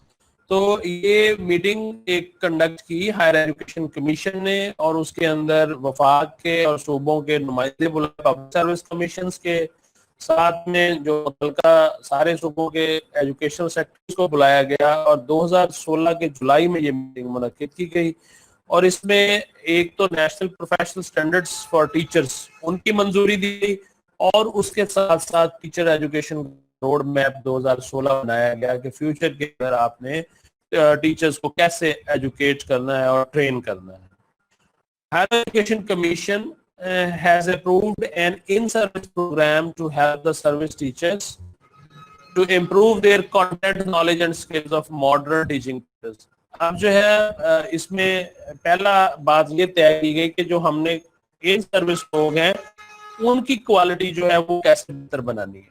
Speaker 1: तो ये meeting एक conduct की higher education commission ने, और उसके अंदर वफाक के और सूबों के नुमाइंदे बुलाए, पब्लिक सर्विस कमीशन के साथ में जो मुतल्लिका सारे सूबों के एजुकेशन सेक्टर्स को बुलाया गया, और 2016 के जुलाई में ये मीटिंग मुनक्किद की गई। और इसमें एक तो national professional standards for teachers उनकी मंजूरी दी गई, और उसके साथ साथ टीचर एजुकेशन रोड मैप 2016 बनाया गया कि फ्यूचर के अंदर आपने टीचर्स को कैसे एजुकेट करना है और ट्रेन करना है. Higher Education Commission has approved an in-service program to help the service teachers to improve their content knowledge and skills of modern teaching methods. अब जो है इसमें पहला बात ये तय की गई कि जो हमने इन सर्विस लोग हैं उनकी क्वालिटी जो है वो कैसे बेहतर बनानी है,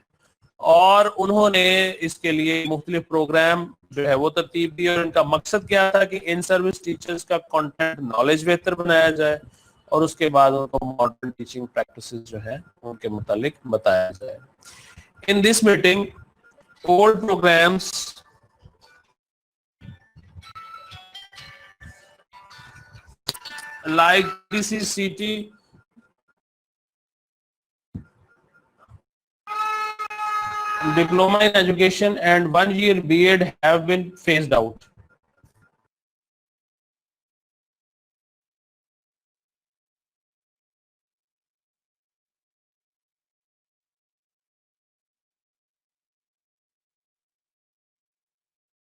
Speaker 1: और उन्होंने इसके लिए मुख्तलिफ प्रोग्राम जो है वो तरतीब दी, और इनका मकसद क्या था कि इन सर्विस टीचर्स का कंटेंट नॉलेज बेहतर बनाया जाए और उसके बाद उनको मॉडर्न टीचिंग प्रैक्टिसेस जो है उनके मुतालिक बताया जाए. In this meeting old programs like DCCT, Diploma in Education and 1-year B.Ed have been phased out.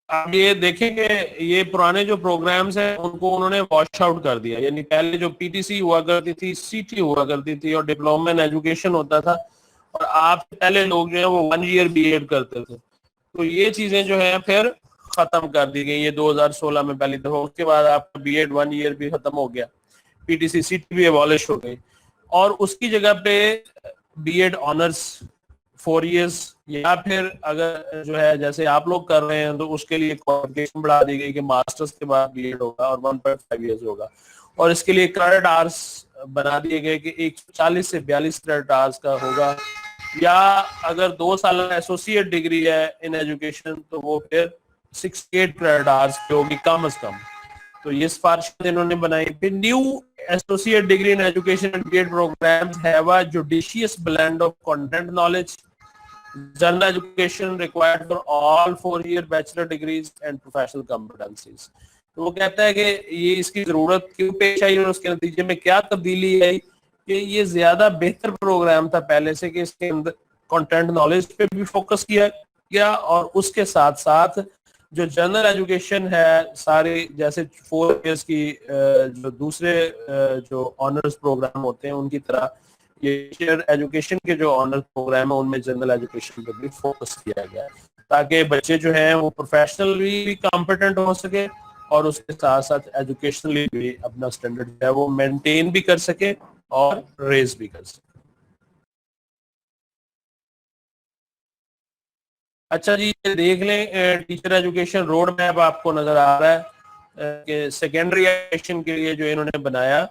Speaker 1: आप ये देखें कि ये पुराने जो प्रोग्राम्स हैं उनको उन्होंने वॉश आउट कर दिया, यानी पहले जो पीटीसी हुआ करती थी, सीटी हुआ करती थी और डिप्लोमा इन एजुकेशन होता था, और आप पहले लोग जो है वो 1 ईयर बीएड करते थे, तो ये चीजें जो है फिर खत्म कर दी गई. ये 2016 में पहली दफा, उसके बाद आपका बीएड 1 ईयर भी खत्म हो गया, पीटीसी सीटी भी एबॉलिश हो गई, और उसकी जगह पे बीएड ऑनर्स 4 इयर्स, या फिर अगर जो है जैसे आप लोग कर रहे हैं तो उसके लिए क्वालिफिकेशन बढ़ा दी गई कि मास्टर्स के बाद बीएड होगा और 1.5 इयर्स होगा, और इसके लिए क्रेडिट आवर्स बना दिए गए कि 140 से 42 क्रेडिट आवर्स का होगा, या अगर 2 साल एसोसिएट डिग्री है इन एजुकेशन तो वो फिर 68 क्रेडिट आवर्स की होगी कम से कम. तो ये सिफारिश इन्होंने बनाई. फिर new associate degree in education and BEd programmes have a judicious blend of content knowledge, general education required for all 4-year bachelor degrees and professional competencies. तो वो कहता है कि ये इसकी जरूरत क्यों पेश आई और उसके नतीजे में क्या तब्दीली आई कि ये ज्यादा बेहतर प्रोग्राम था पहले से, कि इसके अंदर कंटेंट नॉलेज पे भी फोकस किया गया, और उसके साथ साथ जो जनरल एजुकेशन है सारे जैसे 4 इयर्स की जो दूसरे जो ऑनर्स प्रोग्राम होते हैं उनकी तरह ये शेयर एजुकेशन के जो ऑनर प्रोग्राम है उनमें जनरल एजुकेशन पर भी फोकस किया गया, ताकि बच्चे जो हैं वो प्रोफेशनली भी कॉम्पिटेंट हो सके और उसके साथ साथ एजुकेशनली भी अपना स्टैंडर्ड है वो मेंटेन भी कर सके और रेज भी कर सके. अच्छा जी, ये देख लें टीचर एजुकेशन रोड मैप आपको नजर आ रहा है कि सेकेंडरी एजुकेशन के लिए जो इन्होंने बनाया.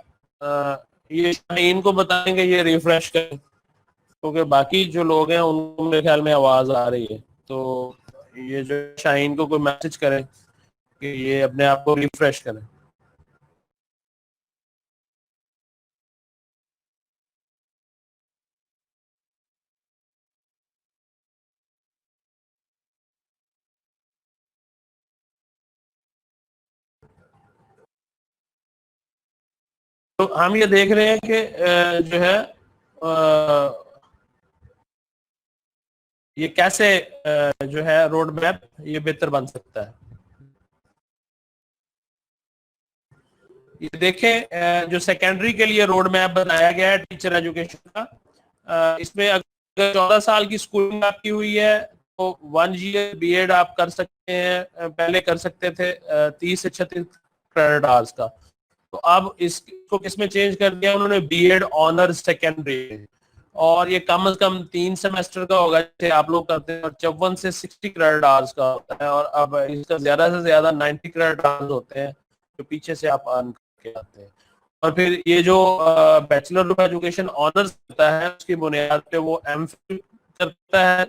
Speaker 1: ये शाहीन को बताएंगे ये रिफ्रेश करें, क्योंकि बाकी जो लोग हैं उनको मेरे ख्याल में आवाज आ रही है, तो ये जो शाहीन को कोई मैसेज करें कि ये अपने आप को रिफ्रेश करें. तो हम ये देख रहे हैं कि जो है ये कैसे जो है रोड मैप ये बेहतर बन सकता है. ये देखें जो सेकेंडरी के लिए रोड मैप बनाया गया है टीचर एजुकेशन का, इसमें अगर 14 साल की स्कूलिंग आपकी हुई है तो 1 ईयर बीएड आप कर सकते हैं, पहले कर सकते थे 30 से 36 क्रेडिट आवर्स का, तो अब इसको किसमें चेंज कर दिया उन्होंने, बीएड ऑनर्स सेकेंडरी, और ये कम से कम 3 सेमेस्टर का होगा जैसे आप लोग करते हैं, और 54 से 60 क्रेडिट आवर्स का होता है, और अब इसका ज्यादा से ज्यादा 90 क्रेडिट आवर्स होते हैं जो पीछे से आप अर्न करके आते हैं. और फिर ये जो बैचलर ऑफ एजुकेशन ऑनर्स करता है उसकी बुनियाद पे वो एमफिल करता है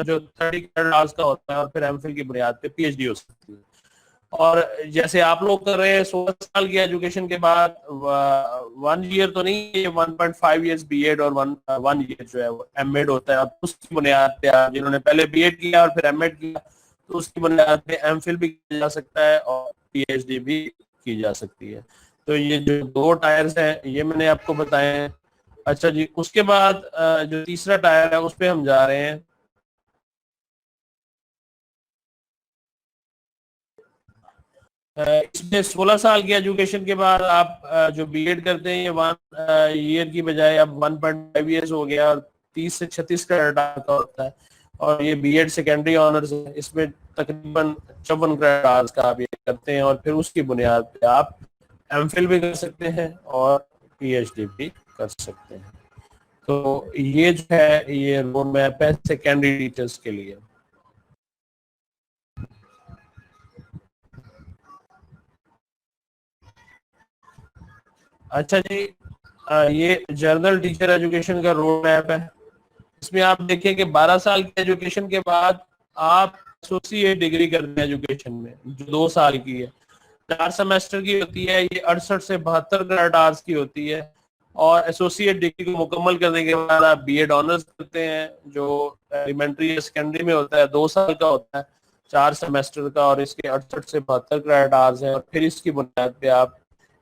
Speaker 1: जो 30 क्रेडिट आवर्स का होता है, और फिर एमफिल की बुनियाद पे पीएचडी हो सकती है. और जैसे आप लोग कर रहे हैं 16 साल की एजुकेशन के बाद 1 ईयर तो नहीं, ये 1.5 ईयर्स बीएड और 1 ईयर जो है वो एमएड होता है. अब उसकी बुनियाद पे आप जिन्होंने पहले बीएड किया और फिर एमएड किया तो उसकी बुनियाद पे एमफिल भी किया जा सकता है और पीएचडी भी की जा सकती है. तो ये जो 2 टायर्स हैं ये मैंने आपको बताए हैं. अच्छा जी, उसके बाद जो तीसरा टायर है उस पर हम जा रहे हैं. اس میں 16 سال کی ایجوکیشن کے بعد آپ جو بی ایڈ کرتے ہیں یہ 1 ایئر کی بجائے اب 1.5 ایئرس ہو گیا، اور 30 سے 36 کریڈٹ کا ہوتا ہے، اور یہ بی ایڈ سیکنڈری آنرز ہے، اس میں تقریباً 54 کریڈٹ آورز کا آپ یہ کرتے ہیں، اور پھر اس کی بنیاد پہ آپ ایم فل بھی کر سکتے ہیں اور پی ایچ ڈی بھی کر سکتے ہیں. تو یہ جو ہے یہ روڈ میپ ہے سیکنڈری ٹیچرز کے لیے. اچھا جی، یہ جنرل ٹیچر ایجوکیشن کا روڈ میپ ہے. اس میں آپ دیکھیں کہ 12 سال کی ایجوکیشن کے بعد آپ ایسوسیٹ ڈگری کرتے ہیں ایجوکیشن میں، جو 2 سال کی ہے، 4 سیمیسٹر کی ہوتی ہے، یہ 68 سے 72 کریڈٹ آورز کی ہوتی ہے. اور ایسوسیٹ ڈگری کو مکمل کرنے کے بعد آپ بی ایڈ آنرز کرتے ہیں، جو ایلیمنٹری یا سیکنڈری میں ہوتا ہے، 2 سال کا ہوتا ہے، 4 سیمیسٹر کا، اور اس کے 68 سے 72 کریڈٹ آورز ہیں، اور پھر اس کی بنیاد پہ آپ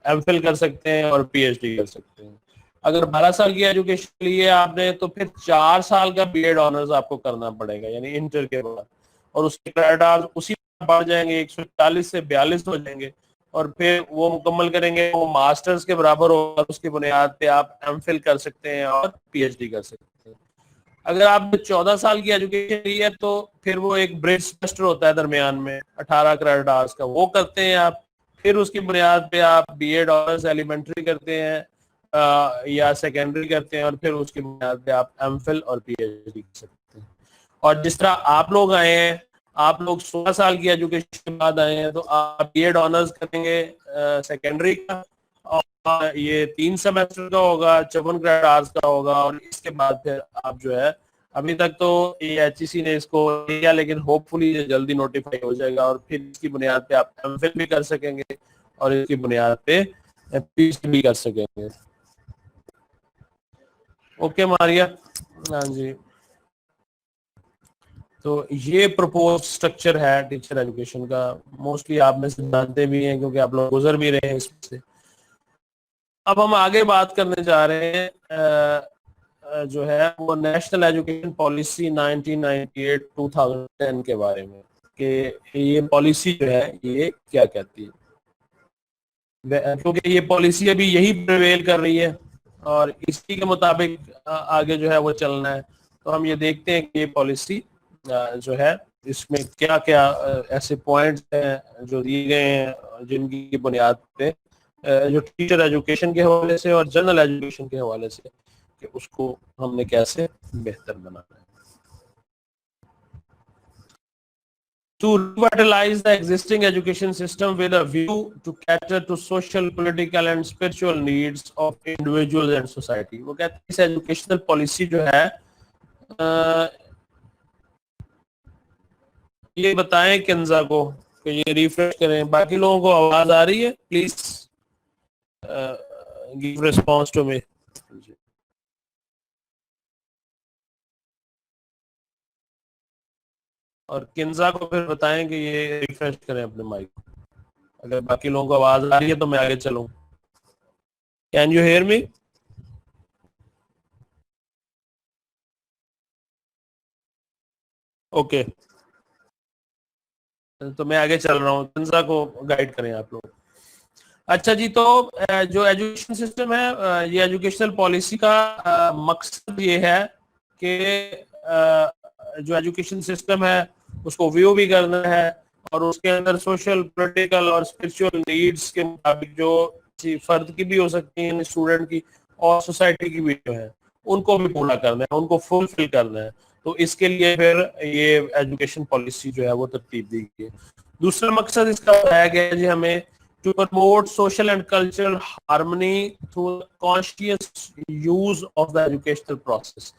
Speaker 1: ایم فل کر سکتے ہیں اور پی ایچ ڈی کر سکتے ہیں. اگر 12 سال کی ایجوکیشن لی ہے آپ نے تو پھر 4 سال کا بی ایڈ آنرز آپ کو کرنا پڑے گا، یعنی انٹر کے بعد، اور اس کے کریڈٹ آورز اسی بڑھ جائیں گے، 140 سے 42 ہو جائیں گے، اور پھر وہ مکمل کریں گے، وہ ماسٹرز کے برابر ہوگا، اس کی بنیاد پہ آپ ایم فل کر سکتے ہیں اور پی ایچ ڈی کر سکتے ہیں. اگر آپ نے 14 سال کی ایجوکیشن لی ہے تو پھر وہ ایک بریڈ سیمسٹر ہوتا ہے درمیان میں 18 کریڈٹ آورز کا، وہ کرتے ہیں آپ، پھر اس کی بنیاد پہ آپ بی ایڈ آنرز ایلیمنٹری کرتے ہیں یا سیکنڈری کرتے ہیں، اور پھر اس کی بنیاد پہ آپ ایم فل اور پی ایچ ڈی کر سکتے ہیں. اور جس طرح آپ لوگ آئے ہیں، آپ لوگ 16 سال کی ایجوکیشن کے بعد آئے ہیں، تو آپ بی ایڈ آنرز کریں گے سیکنڈری کا، اور یہ 3 سیمیسٹر کا ہوگا، 54 کریڈٹ آورز کا ہوگا، اور اس کے بعد پھر آپ جو ہے، ابھی تک تو یہ ایچ ای سی نے اس کو لیا، لیکن ہوپ فلی یہ جلدی نوٹیفائی ہو جائے گا، اور پھر اس کی بنیاد پہ آپ ایم فل بھی کر سکیں گے اور اس کی بنیاد پہ پی ایچ ڈی بھی کر سکیں گے. اوکے ماریا. ہاں جی، تو یہ پرپوز سٹرکچر ہے ٹیچر ایجوکیشن کا. موسٹلی آپ میں سے جانتے بھی ہیں کیونکہ آپ لوگ گزر بھی رہے ہیں اس سے. اب ہم آگے بات کرنے جا رہے ہیں جو ہے وہ نیشنل ایجوکیشن پالیسی 1998-2010 کے بارے میں، کہ یہ پالیسی جو ہے یہ کیا کہتی ہے، کیونکہ یہ پالیسی ابھی یہی پریویل کر رہی ہے اور اسی کے مطابق آگے جو ہے وہ چلنا ہے. تو ہم یہ دیکھتے ہیں کہ یہ پالیسی جو ہے اس میں کیا کیا ایسے پوائنٹس ہیں جو دیے گئے ہیں جن کی بنیاد پہ جو ٹیچر ایجوکیشن کے حوالے سے اور جنرل ایجوکیشن کے حوالے سے کہ اس کو ہم نے کیسے بہتر بنانا ہے. To revitalize the existing education system with a view to cater to social, political and spiritual needs of individuals and society. وہ کہتے ہیں اس ایجوکیشنل پالیسی جو ہے یہ بتائیں کنزا کو کہ یہ ریفریش کریں. باقی لوگوں کو آواز آ رہی ہے؟ Please give response to me. اور کنزا کو پھر بتائیں کہ یہ ریفریش کریں اپنے مائک. اگر باقی لوگوں کو آواز آ رہی ہے تو میں آگے چلوں. Can you hear me? Okay, تو میں آگے چل رہا ہوں. کنزا کو گائیڈ کریں آپ لوگ. اچھا جی، تو جو ایجوکیشن سسٹم ہے یہ ایجوکیشنل پالیسی کا مقصد یہ ہے کہ جو ایجوکیشن سسٹم ہے اس کو ویو بھی کرنا ہے اور اس کے اندر سوشل، پولیٹیکل اور اسپرچل نیڈز کے مطابق جو فرد کی بھی ہو سکتی ہیں، اسٹوڈنٹ کی اور سوسائٹی کی بھی جو ہے ان کو بھی پورا کرنا ہے، ان کو فلفل کرنا ہے. تو اس کے لیے پھر یہ ایجوکیشن پالیسی جو ہے وہ ترتیب دی گئی ہے. دوسرا مقصد اس کا بتایا گیا ہے جی ہمیں to promote social and cultural harmony through conscious use of the educational process.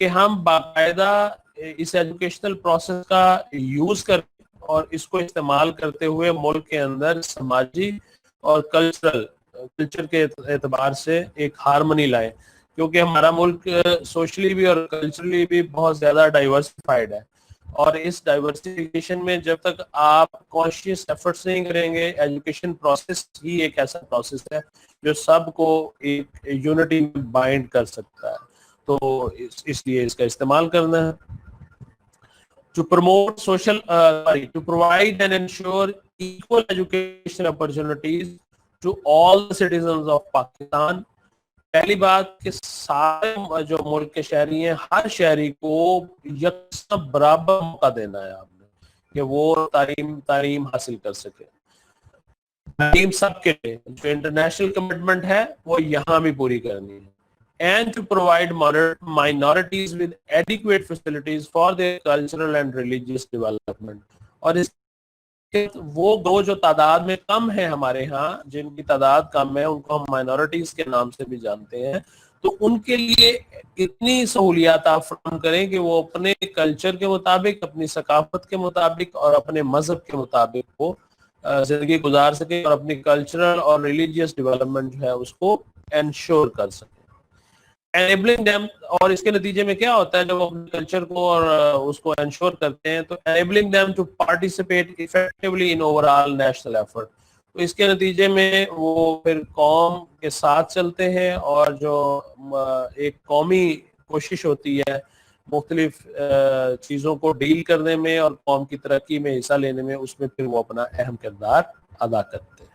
Speaker 1: کہ ہم باقاعدہ اس ایجوکیشنل پروسیس کا یوز کریں اور اس کو استعمال کرتے ہوئے ملک کے اندر سماجی اور کلچر کے اعتبار سے ایک ہارمنی لائیں، کیونکہ ہمارا ملک سوشلی بھی اور کلچرلی بھی بہت زیادہ ڈائیورسفائڈ ہے. اور اس ڈائیورسفیکیشن میں جب تک آپ کانشیس ایفرٹس نہیں کریں گے، ایجوکیشن پروسیس ہی ایک ایسا پروسیس ہے جو سب کو ایک یونٹی میں بائنڈ کر سکتا ہے. تو اس لیے اس کا استعمال کرنا ہے. To promote social, to provide and ensure equal education opportunities to all the citizens of Pakistan. پہلی بات کہ سارے جو ملک کے شہری ہیں ہر شہری کو یکساں برابر موقع دینا ہے آپ نے کہ وہ تعلیم حاصل کر سکے. تعلیم سب کے لیے جو انٹرنیشنل کمٹمنٹ ہے وہ یہاں بھی پوری کرنی ہے. And to provide minorities with adequate facilities for their cultural and religious development. اور اس وہ جو تعداد میں کم ہے ہمارے ہاں، جن کی تعداد کم ہے، ان کو ہم مائنورٹیز کے نام سے بھی جانتے ہیں، تو ان کے لیے اتنی سہولیات آپ فراہم کریں کہ وہ اپنے کلچر کے مطابق، اپنی ثقافت کے مطابق اور اپنے مذہب کے مطابق وہ زندگی گزار سکیں اور اپنی کلچرل اور ریلیجیس ڈیولپمنٹ جو ہے اس کو انشور کر سکیں. enabling them، اور اس کے نتیجے میں کیا ہوتا ہے جب وہ اپنے کلچر کو اور اس کو انشور کرتے ہیں تو enabling them to participate effectively in overall national effort. تو اس کے نتیجے میں وہ پھر قوم کے ساتھ چلتے ہیں اور جو ایک قومی کوشش ہوتی ہے مختلف چیزوں کو ڈیل کرنے میں اور قوم کی ترقی میں حصہ لینے میں، اس میں پھر وہ اپنا اہم کردار ادا کرتے ہیں.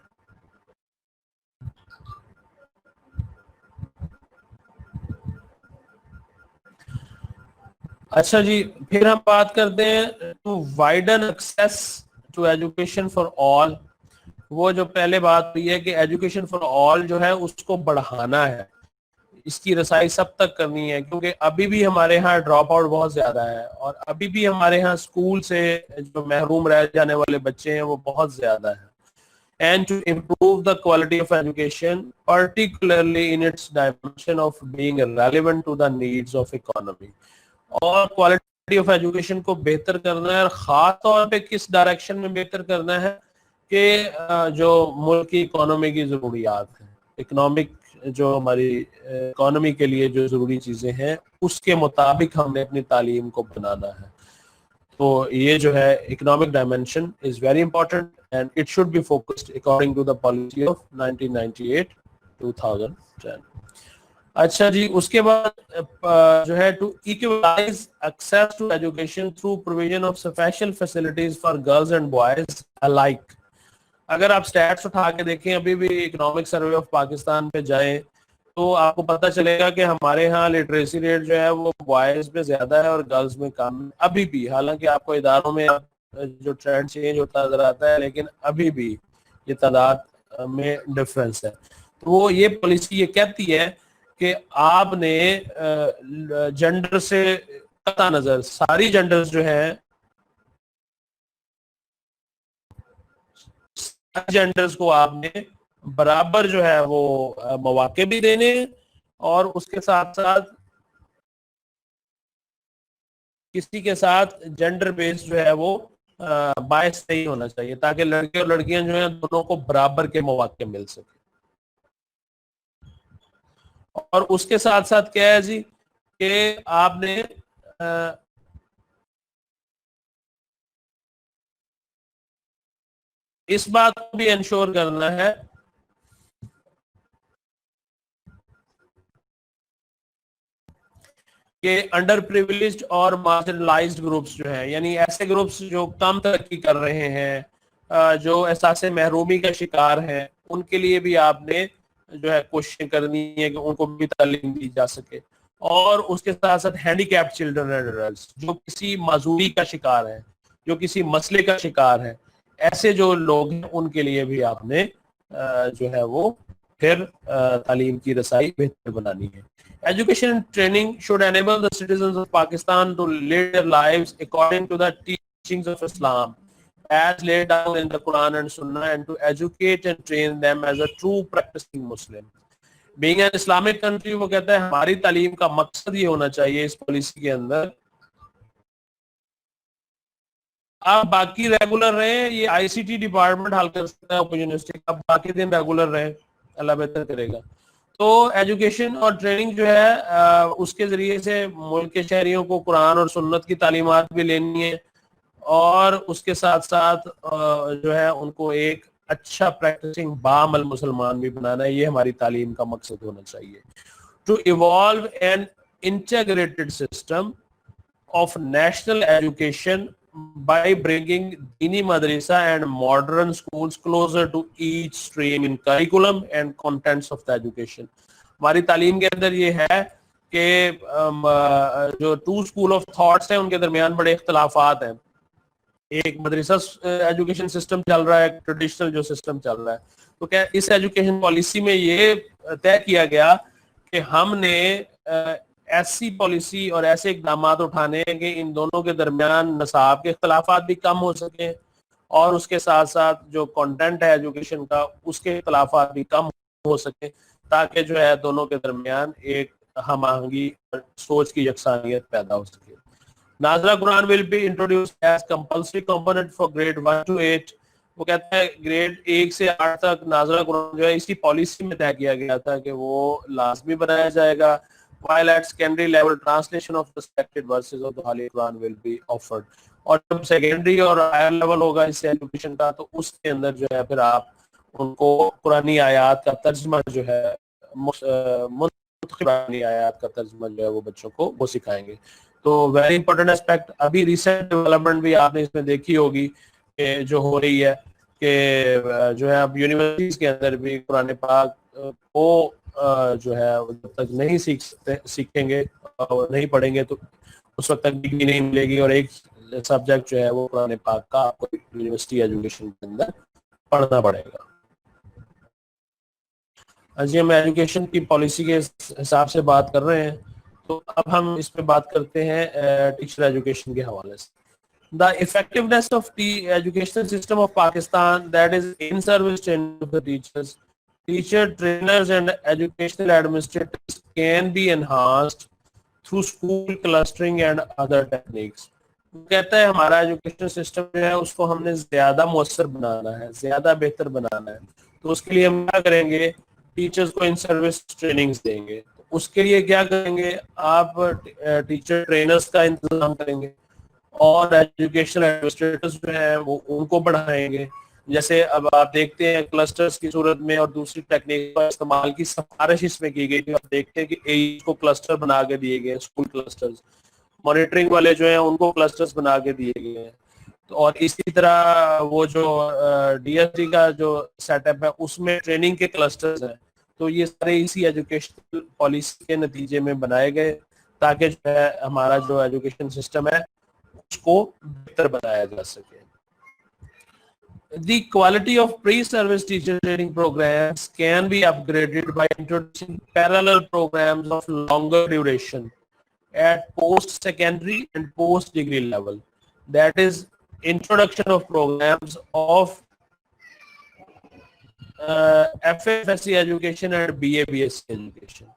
Speaker 1: اچھا جی، پھر ہم بات کرتے ہیں to widen access to education for all. وہ جو پہلے بات ہوئی ہے کہ ایجوکیشن فار آل جو ہے اس کو بڑھانا ہے، اس کی رسائی سب تک کرنی ہے، کیونکہ ابھی بھی ہمارے ہاں ڈراپ آؤٹ بہت زیادہ ہے اور ابھی بھی ہمارے ہاں اسکول سے جو محروم رہ جانے والے بچے ہیں وہ بہت زیادہ ہیں. And to improve the quality of education, particularly in its dimension of being relevant to the needs of economy. اور کوالٹی آف ایجوکیشن کو بہتر کرنا ہے اور خاص طور پہ کس ڈائریکشن میں بہتر کرنا ہے کہ جو ملک کی اکانومی کی ضروریات ہیں، اکنامک جو ہماری اکانومی کے لیے جو ضروری چیزیں ہیں اس کے مطابق ہم نے اپنی تعلیم کو بنانا ہے. تو یہ جو ہے economic dimension is very important and it should be focused according to the policy of 1998-2010. اچھا جی، اس کے بعد جو ہے to equalise access to education through provision of special facilities for girls and boys alike. اگر آپ سٹیٹس اٹھا کے دیکھیں، ابھی بھی اکنامک سروے آف پاکستان پہ جائیں تو آپ کو پتہ چلے گا کہ ہمارے ہاں لٹریسی ریٹ جو ہے وہ بوائز میں زیادہ ہے اور گرلز میں کم. ابھی بھی، حالانکہ آپ کو اداروں میں جو ٹرینڈ چینج ہوتا نظر آتا ہے، لیکن ابھی بھی یہ تعداد میں ڈفرینس ہے. تو وہ یہ پالیسی یہ کہتی ہے کہ آپ نے جنڈر سے قطع نظر ساری جنڈرز جو ہیں، جنڈرز کو آپ نے برابر جو ہے وہ مواقع بھی دینے اور اس کے ساتھ ساتھ کسی کے ساتھ جنڈر بیس جو ہے وہ باعث نہیں ہونا چاہیے، تاکہ لڑکے اور لڑکیاں جو ہیں دونوں کو برابر کے مواقع مل سکے. اور اس کے ساتھ ساتھ کیا ہے جی کہ آپ نے اس بات کو بھی انشور کرنا ہے کہ انڈر پریویلیجڈ اور مارجنلائزڈ گروپس جو ہیں، یعنی ایسے گروپس جو کم ترقی کر رہے ہیں، جو احساس محرومی کا شکار ہیں، ان کے لیے بھی آپ نے جو ہے کوشش کرنی ہے کہ ان کو بھی تعلیم دی جا سکے. اور اس کے ساتھ ساتھ handicap children and adults جو کسی معذوری کا شکار ہیں، جو کسی مسئلے کا شکار ہے، ایسے جو لوگ ہیں ان کے لیے بھی آپ نے جو ہے وہ پھر تعلیم کی رسائی بہتر بنانی ہے. Education and training should enable the citizens of Pakistan to live their lives according to the teachings of Islam as laid down in the Quran and Sunnah, and to educate and train them as a true practicing Muslim. Being an Islamic country، وہ کہتا ہے ہماری تعلیم کا مقصد یہ ہونا چاہیے اس پالیسی کے اندر. آپ باقی ریگولر رہیں، یہ آئی سی ٹی ڈپارٹمنٹ حل کر سکتا ہے اوپن یونیورسٹی، آپ باقی دن ریگولر رہیں، اللہ بہتر کرے گا. تو ایجوکیشن اور ٹریننگ جو ہے اس کے ذریعے سے ملک کے شہریوں کو قرآن اور سنت کی تعلیمات بھی لینی ہے اور اس کے ساتھ ساتھ جو ہے ان کو ایک اچھا پریکٹسنگ بعمل مسلمان بھی بنانا ہے. یہ ہماری تعلیم کا مقصد ہونا چاہیے. To evolve an integrated system of national education by bringing dini madrasa and modern schools closer to each stream in curriculum and contents of the education. हमारी तालीम के अंदर ये है कि जो टू स्कूल ऑफ थॉट्स हैं उनके दरमियान बड़े इख्तलाफात हैं. एक मदरसा एजुकेशन सिस्टम चल रहा है, ट्रेडिशनल जो सिस्टम चल रहा है. तो क्या इस एजुकेशन पॉलिसी में ये तय किया गया कि हमने ऐसी पॉलिसी और ऐसे इकदाम उठाने कि इन दोनों के दरमियान नसाब के इख्तलाफात भी कम हो सके और उसके साथ साथ जो कंटेंट है एजुकेशन का उसके इख्तलाफात भी कम हो सके, ताकि जो है दोनों के दरमियान एक हम-आहंगी सोच की यकसानियत पैदा हो सके. नाज़रा Quran will be introduced as compulsory component for grade 1 to 8. वो कहता है ग्रेड 1 से 8 तक नाज़रा कुरान जो है इसी पॉलिसी में तय किया गया था कि वो लाजमी बनाया जाएगा. While at secondary level translation of the selected verses of the Holy Quran will be offered. और जब सेकेंडरी और हायर लेवल होगा इस एजुकेशन का तो उसके अंदर जो है फिर आप उनको कुरानी आयात का तर्जमा जो है कुरानी आयात का तर्जमा जो है वो बच्चों को वो सिखाएंगे. तो वेरी इंपॉर्टेंट एस्पेक्ट. अभी रिसेंट डेवलपमेंट भी आपने इसमें देखी होगी कि जो हो रही है कि जो है अब यूनिवर्सिटीज के अंदर भी कुरान पाक को जो है जब तक नहीं सीखेंगे और नहीं पढ़ेंगे तो उस वक्त तक डिग्री नहीं मिलेगी और एक सब्जेक्ट जो है वो कुरान पाक का आपको यूनिवर्सिटी एजुकेशन के अंदर पढ़ना पड़ेगा. जी हम एजुकेशन की पॉलिसी के हिसाब से बात कर रहे हैं तो अब हम इस पे बात करते हैं टीचर एजुकेशन के हवाले से. The effectiveness of the educational system of Pakistan, that is in service training of the teachers, teacher trainers and educational administrators can be enhanced through school clustering and other techniques. कहता है हमारा education system जो है उसको हमने ज्यादा मौसर बनाना है, ज्यादा बेहतर बनाना है. तो उसके लिए हम क्या करेंगे, टीचर्स को इन सर्विस ट्रेनिंग्स देंगे. उसके लिए क्या करेंगे, आप टीचर ट्रेनर्स का इंतजाम करेंगे और एजुकेशनल एडमिनिस्ट्रेटर्स जो है वो उनको बढ़ाएंगे. जैसे अब आप देखते हैं क्लस्टर्स की सूरत में और दूसरी टेक्निक का इस्तेमाल की सिफारिश इसमें की गई. आप देखते हैं कि एज को क्लस्टर बना के दिए गए, स्कूल क्लस्टर्स. मॉनिटरिंग वाले जो हैं उनको क्लस्टर्स बना के दिए गए हैं. तो और इसी तरह वो जो डीएसटी का जो सेटअप है उसमें ट्रेनिंग के क्लस्टर्स हैं. तो ये सारे इसी एजुकेशनल पॉलिसी के नतीजे में बनाए गए ताकि जो है हमारा जो एजुकेशन सिस्टम है उसको बेहतर बनाया जा सके. The quality of pre-service teacher training programs can be upgraded by introducing parallel programs of longer duration at post-secondary and post-degree level. That is introduction of programs of FFSC education and BA BSc education.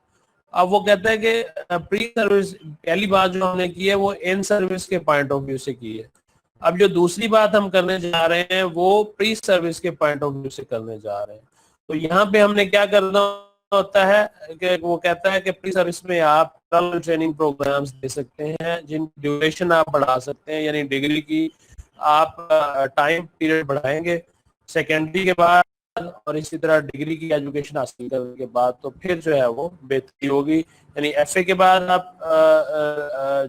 Speaker 1: अब वो कहता है कि pre service पहली बात जो हमने की है वो इन सर्विस के पॉइंट ऑफ व्यू से की है. अब जो दूसरी बात हम करने जा रहे हैं वो प्री सर्विस के पॉइंट ऑफ व्यू से करने जा रहे हैं. तो यहाँ पे हमने क्या करना होता है कि वो कहता है कि प्री सर्विस में आप ट्रेनिंग प्रोग्राम्स दे सकते हैं जिन ड्यूरेशन आप बढ़ा सकते हैं, यानी डिग्री की आप टाइम पीरियड बढ़ाएंगे सेकेंडरी के बाद और इसी तरह डिग्री की एजुकेशन हासिल करने के बाद तो फिर जो है वो बेहतरी होगी. यानी एफए के बाद आप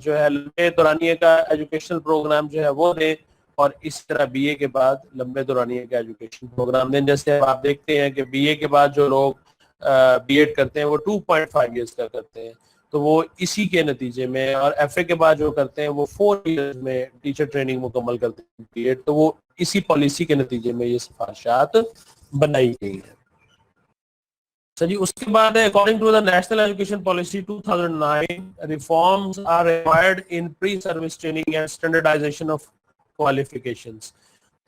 Speaker 1: जो है लंबे दौरानिए का एजुकेशनल प्रोग्राम जो है वो दें और इसी तरह बीए के बाद लंबे दौरानिए का एजुकेशन प्रोग्राम दें. जैसे आप देखते हैं कि बीए के बाद जो लोग बीएड करते हैं वो 2.5 इयर्स का करते हैं तो वो इसी के नतीजे में, और एफए के बाद जो करते हैं वो 4 इयर्स में टीचर ट्रेनिंग मुकम्मल करते हैं बीएड. तो वो इसी पॉलिसी के नतीजे में ये सिफारिशात बनाई गई है. सर जी उसके बाद according to the national education policy 2009 reforms are required in pre service training and standardization of qualifications.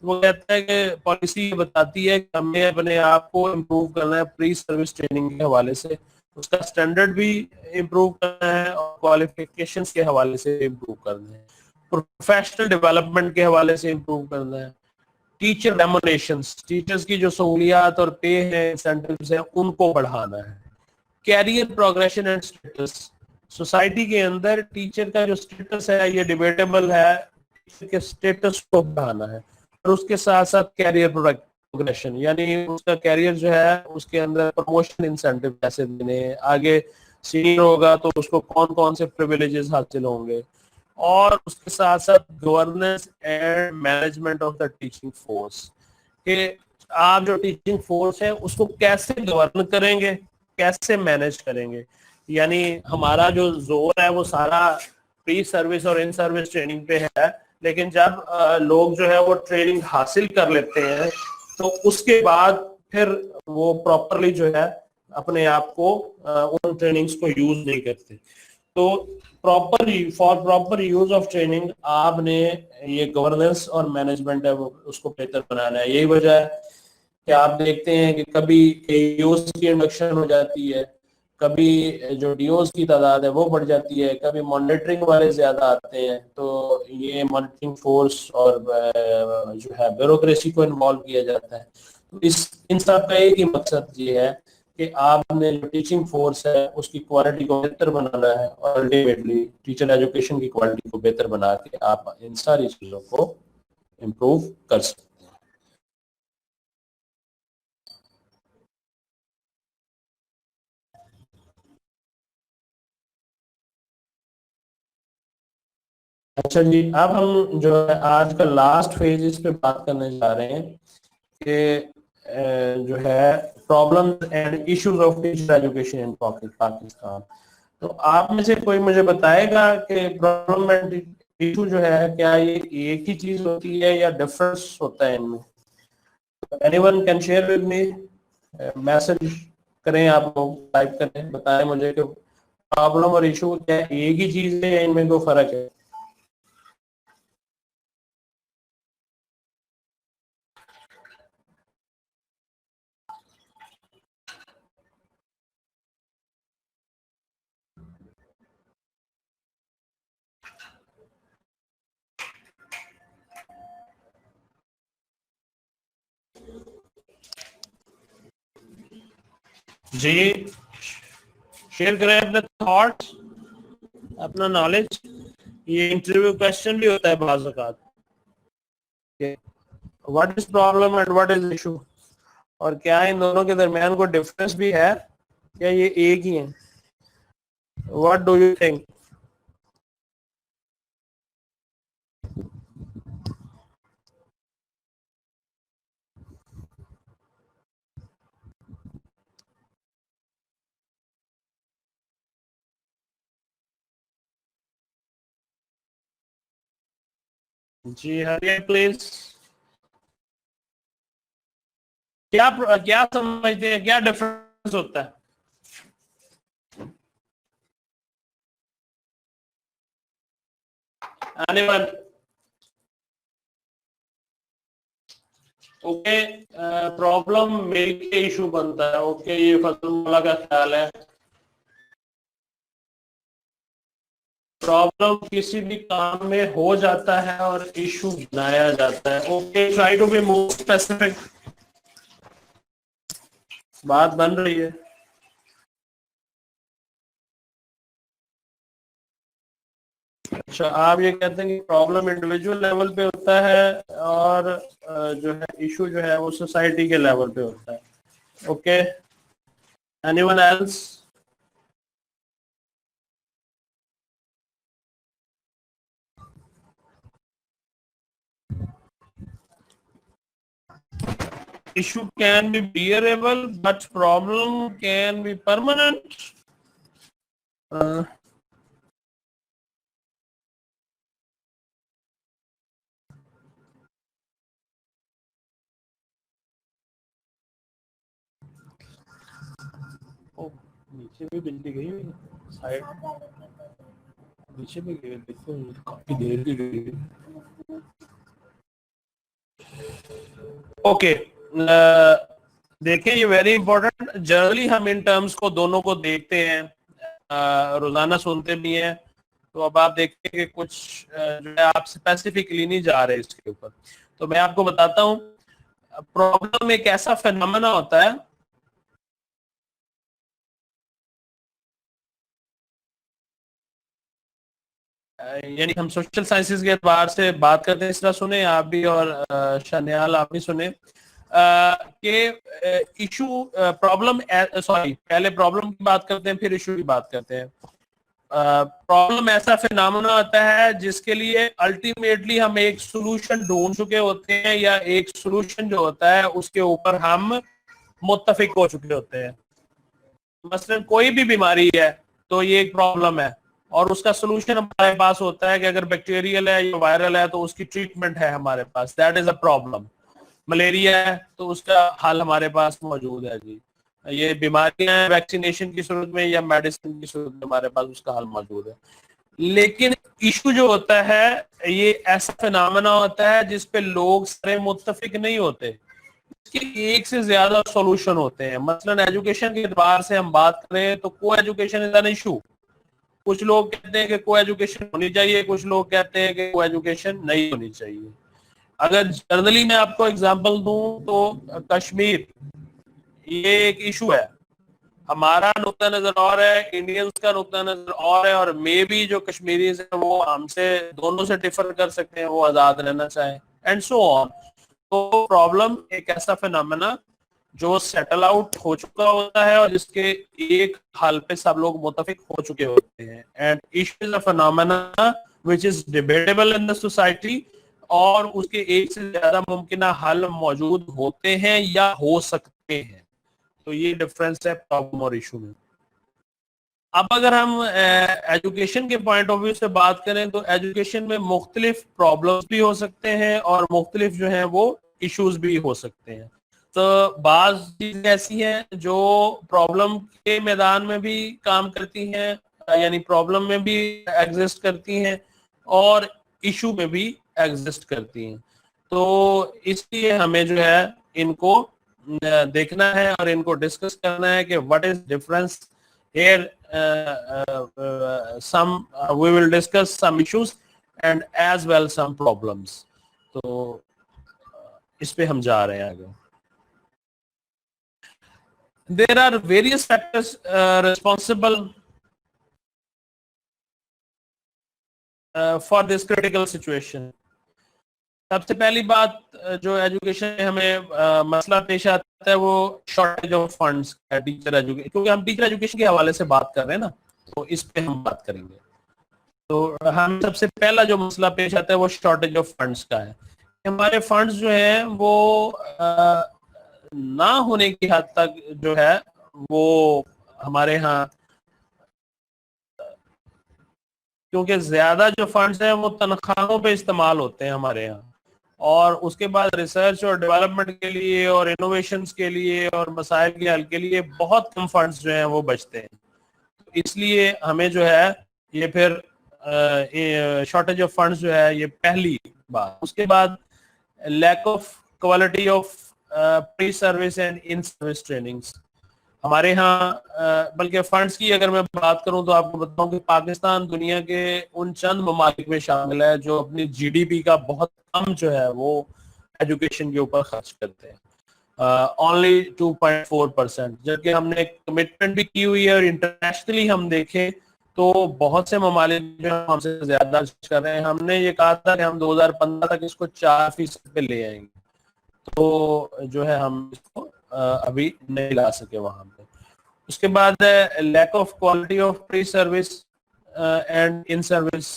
Speaker 1: वो कहता है कि पॉलिसी बताती है कि हमें अपने आप को इम्प्रूव करना है प्री सर्विस ट्रेनिंग के हवाले से, उसका स्टैंडर्ड भी इम्प्रूव करना है और क्वालिफिकेशंस के हवाले से इम्प्रूव करना है, प्रोफेशनल डेवलपमेंट के हवाले से इम्प्रूव करना है, टीचर रेम्युनरेशंस, टीचर्स की जो सहूलियात और पे है, इंसेंटिव्स हैं उनको बढ़ाना है, career progression and status. Society के अंदर टीचर का जो स्टेटस है ये डिबेटेबल है, टीचर के स्टेटस को बढ़ाना है और उसके साथ साथ कैरियर प्रोग्रेशन, यानी उसका कैरियर जो है उसके अंदर प्रमोशन इंसेंटिव कैसे देने, आगे सीनियर होगा तो उसको कौन कौन से प्रिविलेजेस हासिल होंगे, اور اس کے ساتھ ساتھ governance and management of the teaching force, کہ آپ جو ٹیچنگ فورس ہے اس کو کیسے گورن کریں گے، کیسے مینج کریں گے. یعنی ہمارا جو زور ہے وہ سارا پری سروس اور ان سروس ٹریننگ پہ ہے، لیکن جب لوگ جو ہے وہ ٹریننگ حاصل کر لیتے ہیں تو اس کے بعد پھر وہ پراپرلی جو ہے اپنے آپ کو ان ٹریننگز کو یوز نہیں کرتے. تو for proper use of training آپ نے یہ گورننس اور مینجمنٹ ہے وہ اس کو بہتر بنانا ہے. یہی وجہ ہے کہ آپ دیکھتے ہیں کہ کبھی ایوز کی انڈکشن ہو جاتی ہے، کبھی جو ڈیوز کی تعداد ہے وہ بڑھ جاتی ہے، کبھی مانیٹرنگ والے زیادہ آتے ہیں. تو یہ مانیٹرنگ فورس اور جو ہے بیوروکریسی کو انوالو کیا جاتا ہے. تو ان سب کا ایک ہی مقصد یہ ہے کہ آپ نے جو ٹیچنگ فورس ہے اس کی کوالٹی کو بہتر بنانا ہے، اور الٹیمیٹلی ٹیچر ایجوکیشن کی کوالٹی کو بہتر بنا کے آپ ان ساری چیزوں کو امپروو کر سکتے ہیں. اچھا جی، اب ہم جو ہے آج کا لاسٹ فیز اس پہ بات کرنے جا رہے ہیں کہ جو ہے problem and issues of teacher education ان پاکستان. تو آپ میں سے کوئی مجھے بتائے گا کہ پرابلم اینڈ ایشو جو ہے کیا یہ ایک ہی چیز ہوتی ہے یا ڈفرنس ہوتا ہے ان میں؟ Any one can share with me, message کریں آپ لوگ، ٹائپ کریں، بتائیں مجھے کہ پرابلم اور ایشو کیا ایک ہی چیز ہے یا ان میں کوئی فرق ہے؟ جی شیئر کریں اپنے تھاٹس، اپنا نالج. یہ انٹرویو کوشچن بھی ہوتا ہے بعض اوقات، what is problem and what is issue, اور کیا ان دونوں کے درمیان کوئی ڈفرنس بھی ہے یا یہ ایک ہی ہیں؟ What do you think? جی ہریہ پلیز. کیا سمجھتے ہیں کیا ڈفرنس ہوتا ہے؟ آنے والے اوکے، پرابلم مل کے ایشو بنتا ہے. اوکے، یہ فضل مولا کا خیال ہے. پرابلم کسی بھی کام میں ہو جاتا ہے اور ایشو بنایا جاتا ہے. Okay, try to be more specific. بات بن رہی ہے. اچھا، آپ یہ کہتے ہیں کہ پرابلم انڈیویجول لیول پہ ہوتا ہے اور جو ہے ایشو جو ہے وہ سوسائٹی کے لیول پہ ہوتا ہے. Okay, anyone else? Issue can be bearable, but problem can be permanent. نیچے بھی بجلی گئی ہوئی سائڈ نیچے بھی گئی، دیکھو کافی دیر کی گئی. اوکے، دیکھیں یہ ویری امپورٹنٹ. جنرلی ہم ان ٹرمز کو دونوں کو دیکھتے ہیں، روزانہ سنتے بھی ہیں. تو اب آپ دیکھیں کہ کچھ جو ہے آپ اسپیسیفکلی نہیں جا رہے اس کے اوپر. تو میں آپ کو بتاتا ہوں، پرابلم ایک ایسا فینومینا ہوتا ہے یعنی ہم سوشل سائنسز کے اعتبار سے بات کرتے ہیں، اس طرح سنیں آپ بھی اور شانیال آپ بھی سنیں کہ ایشو پرابلم، سوری پہلے پرابلم کی بات کرتے ہیں پھر ایشو کی بات کرتے ہیں. प्रॉब्लम ऐसा फिनोमेना होता है जिसके लिए अल्टीमेटली हम एक सोल्यूशन ढूंढ चुके होते हैं, या एक सोल्यूशन जो होता है उसके ऊपर हम मुत्तफिक हो चुके होते हैं. मसलन कोई भी बीमारी है तो ये एक प्रॉब्लम है, और उसका सोल्यूशन हमारे पास होता है कि अगर बैक्टीरियल है या वायरल है तो उसकी ट्रीटमेंट है हमारे पास. That is a problem. Malaria है तो उसका हल हमारे पास मौजूद है जी. ये बीमारियां हैं, वैक्सीनेशन की सूरत में या मेडिसिन की सूरत में हमारे पास उसका हल मौजूद है. लेकिन इशू जो होता है ये ऐसा फिनोमेना होता है जिस पे लोग सारे मुत्तफिक नहीं होते. इसके एक से ज्यादा सॉल्यूशन होते हैं. मसलन एजुकेशन के एतबार से हम बात करें तो को एजुकेशन इज एन इशू. कुछ लोग कहते हैं कि को एजुकेशन होनी चाहिए, कुछ लोग कहते हैं कि को एजुकेशन नहीं होनी चाहिए. अगर जनरली मैं आपको एग्जांपल दूं तो कश्मीर ये एक इशू है. हमारा नुक्ता नजर और है, इंडियंस का नुक्ता नजर और है, और मे बी जो कश्मीरीज है वो हमसे दोनों से डिफर कर सकते हैं, वो आजाद रहना चाहें एंड सो ऑन. तो प्रॉब्लम एक ऐसा फिनोमेना जो सेटल आउट हो चुका होता है और जिसके एक हाल पे सब लोग मुत्तफिक हो चुके होते हैं. And issue is a phenomena which is debatable in the society, और उसके एक से ज्यादा मुमकिन हल मौजूद होते हैं या हो सकते हैं. तो ये डिफरेंस है प्रॉब्लम और इशू में. अब अगर हम एजुकेशन के पॉइंट ऑफ व्यू से बात करें तो एजुकेशन में मुख्तलिफ प्रॉब्लम्स भी हो सकते हैं और मुख्तलिफ जो है वो इश्यूज भी हो सकते हैं. तो बाज चीजें ऐसी हैं जो प्रॉब्लम के मैदान में भी काम करती हैं, यानी प्रॉब्लम में भी एग्जिस्ट करती हैं और इशू में भी एग्जिस्ट करती हैं. तो इसलिए हमें जो है इनको देखना है और इनको डिस्कस करना है कि what is difference here. We will discuss some issues and as well some problems. तो इस पे हम जा रहे हैं आगे. There are various factors responsible for this critical situation. सबसे पहली बात जो एजुकेशन में हमें मसला पेश आता है वो शॉर्टेज ऑफ फंड्स है टीचर एजुकेशन, क्योंकि हम टीचर एजुकेशन के हवाले से बात कर रहे हैं ना, तो इस पे हम बात करेंगे. तो हम सबसे पहला जो मसला पेश आता है वो शॉर्टेज ऑफ फंड्स का है. हमारे फंड्स जो है वो ना होने की हद तक जो है वो हमारे यहाँ, क्योंकि ज्यादा जो फंड्स हैं वो तनख्वाहों पे इस्तेमाल होते हैं हमारे यहाँ, और उसके बाद रिसर्च और डेवलपमेंट के लिए और इनोवेशंस के लिए और मसाइल के हल के लिए बहुत कम फंड्स जो हैं वो बचते हैं. इसलिए हमें जो है ये फिर शॉर्टेज ऑफ फंड्स जो है ये पहली बात. उसके बाद lack of quality of pre service and in service trainings हमारे यहाँ. बल्कि फंड्स की अगर मैं बात करूं तो आपको बताऊं कि पाकिस्तान दुनिया के उन चंद ममालिक में शामिल है जो अपनी जीडीपी का बहुत कम जो है वो एजुकेशन के ऊपर खर्च करते हैं, ओनली 2.4%. जबकि हमने कमिटमेंट भी की हुई है और इंटरनेशनली हम देखें तो बहुत से ममालिक जो हमसे ज्यादा कर रहे हैं. हमने ये कहा था कि हम 2015 तक इसको 4% पे ले आएंगे, तो जो है हम इसको अभी नहीं ला सके वहां पे. उसके बाद lack of quality of pre service and in service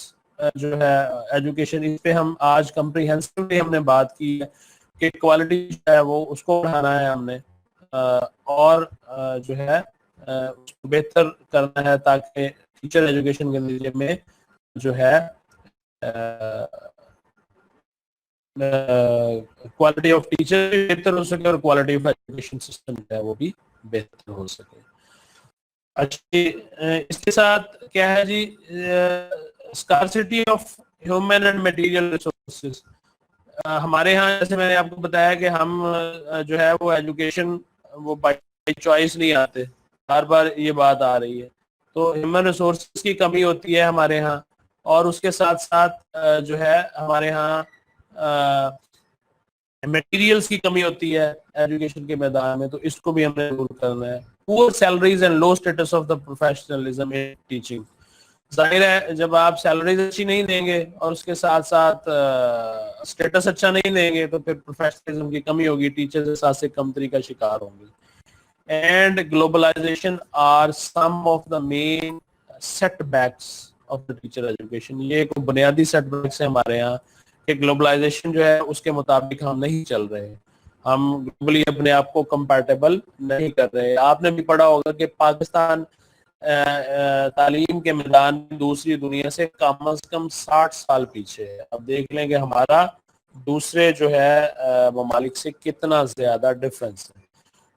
Speaker 1: जो है एजुकेशन. इस पे हम आज कम्प्रीहेंसिवली हमने बात की है कि क्वालिटी जो है वो उसको बढ़ाना है हमने, और जो है उसको बेहतर करना है ताकि टीचर एजुकेशन के नतीजे में जो है क्वालिटी ऑफ टीचर भी बेहतर हो सके और क्वालिटी ऑफ एजुकेशन सिस्टम जो है वो भी बेहतर हो सके. अच्छी इसके साथ क्या है जी, scarcity of human and material resources. हमारे यहाँ जैसे मैंने आपको बताया कि हम जो है वो एजुकेशन वो बाय चॉइस नहीं आते, बार बार ये बात आ रही है. तो ह्यूमन रिसोर्सेज की कमी होती है हमारे यहाँ, और उसके साथ साथ जो है हमारे यहाँ मटेरियल्स की कमी होती है एजुकेशन के मैदान में. तो इसको भी हमने दूर करना है. Poor salaries and low status of the professionalism in teaching. जाहिर है जब आप सैलरीज अच्छी नहीं देंगे और उसके साथ साथ स्टेटस अच्छा नहीं देंगे तो फिर प्रोफेशनलिज्म की कमी होगी, टीचर्स एहसास कमतरी का शिकार होंगे. And globalization are some of the main setbacks of the teacher education. ये एक बुनियादी सेट बैक्स है हमारे यहाँ कि ग्लोबलाइजेशन जो है उसके मुताबिक हम नहीं चल रहे, हम ग्लोबली अपने आप को कंपैटिबल नहीं कर रहे. आपने भी पढ़ा होगा कि पाकिस्तान तालीम के मैदान में दूसरी दुनिया से कम 60 साल पीछे है. अब देख लें कि हमारा दूसरे जो है ममालिक से कितना ज्यादा डिफरेंस है.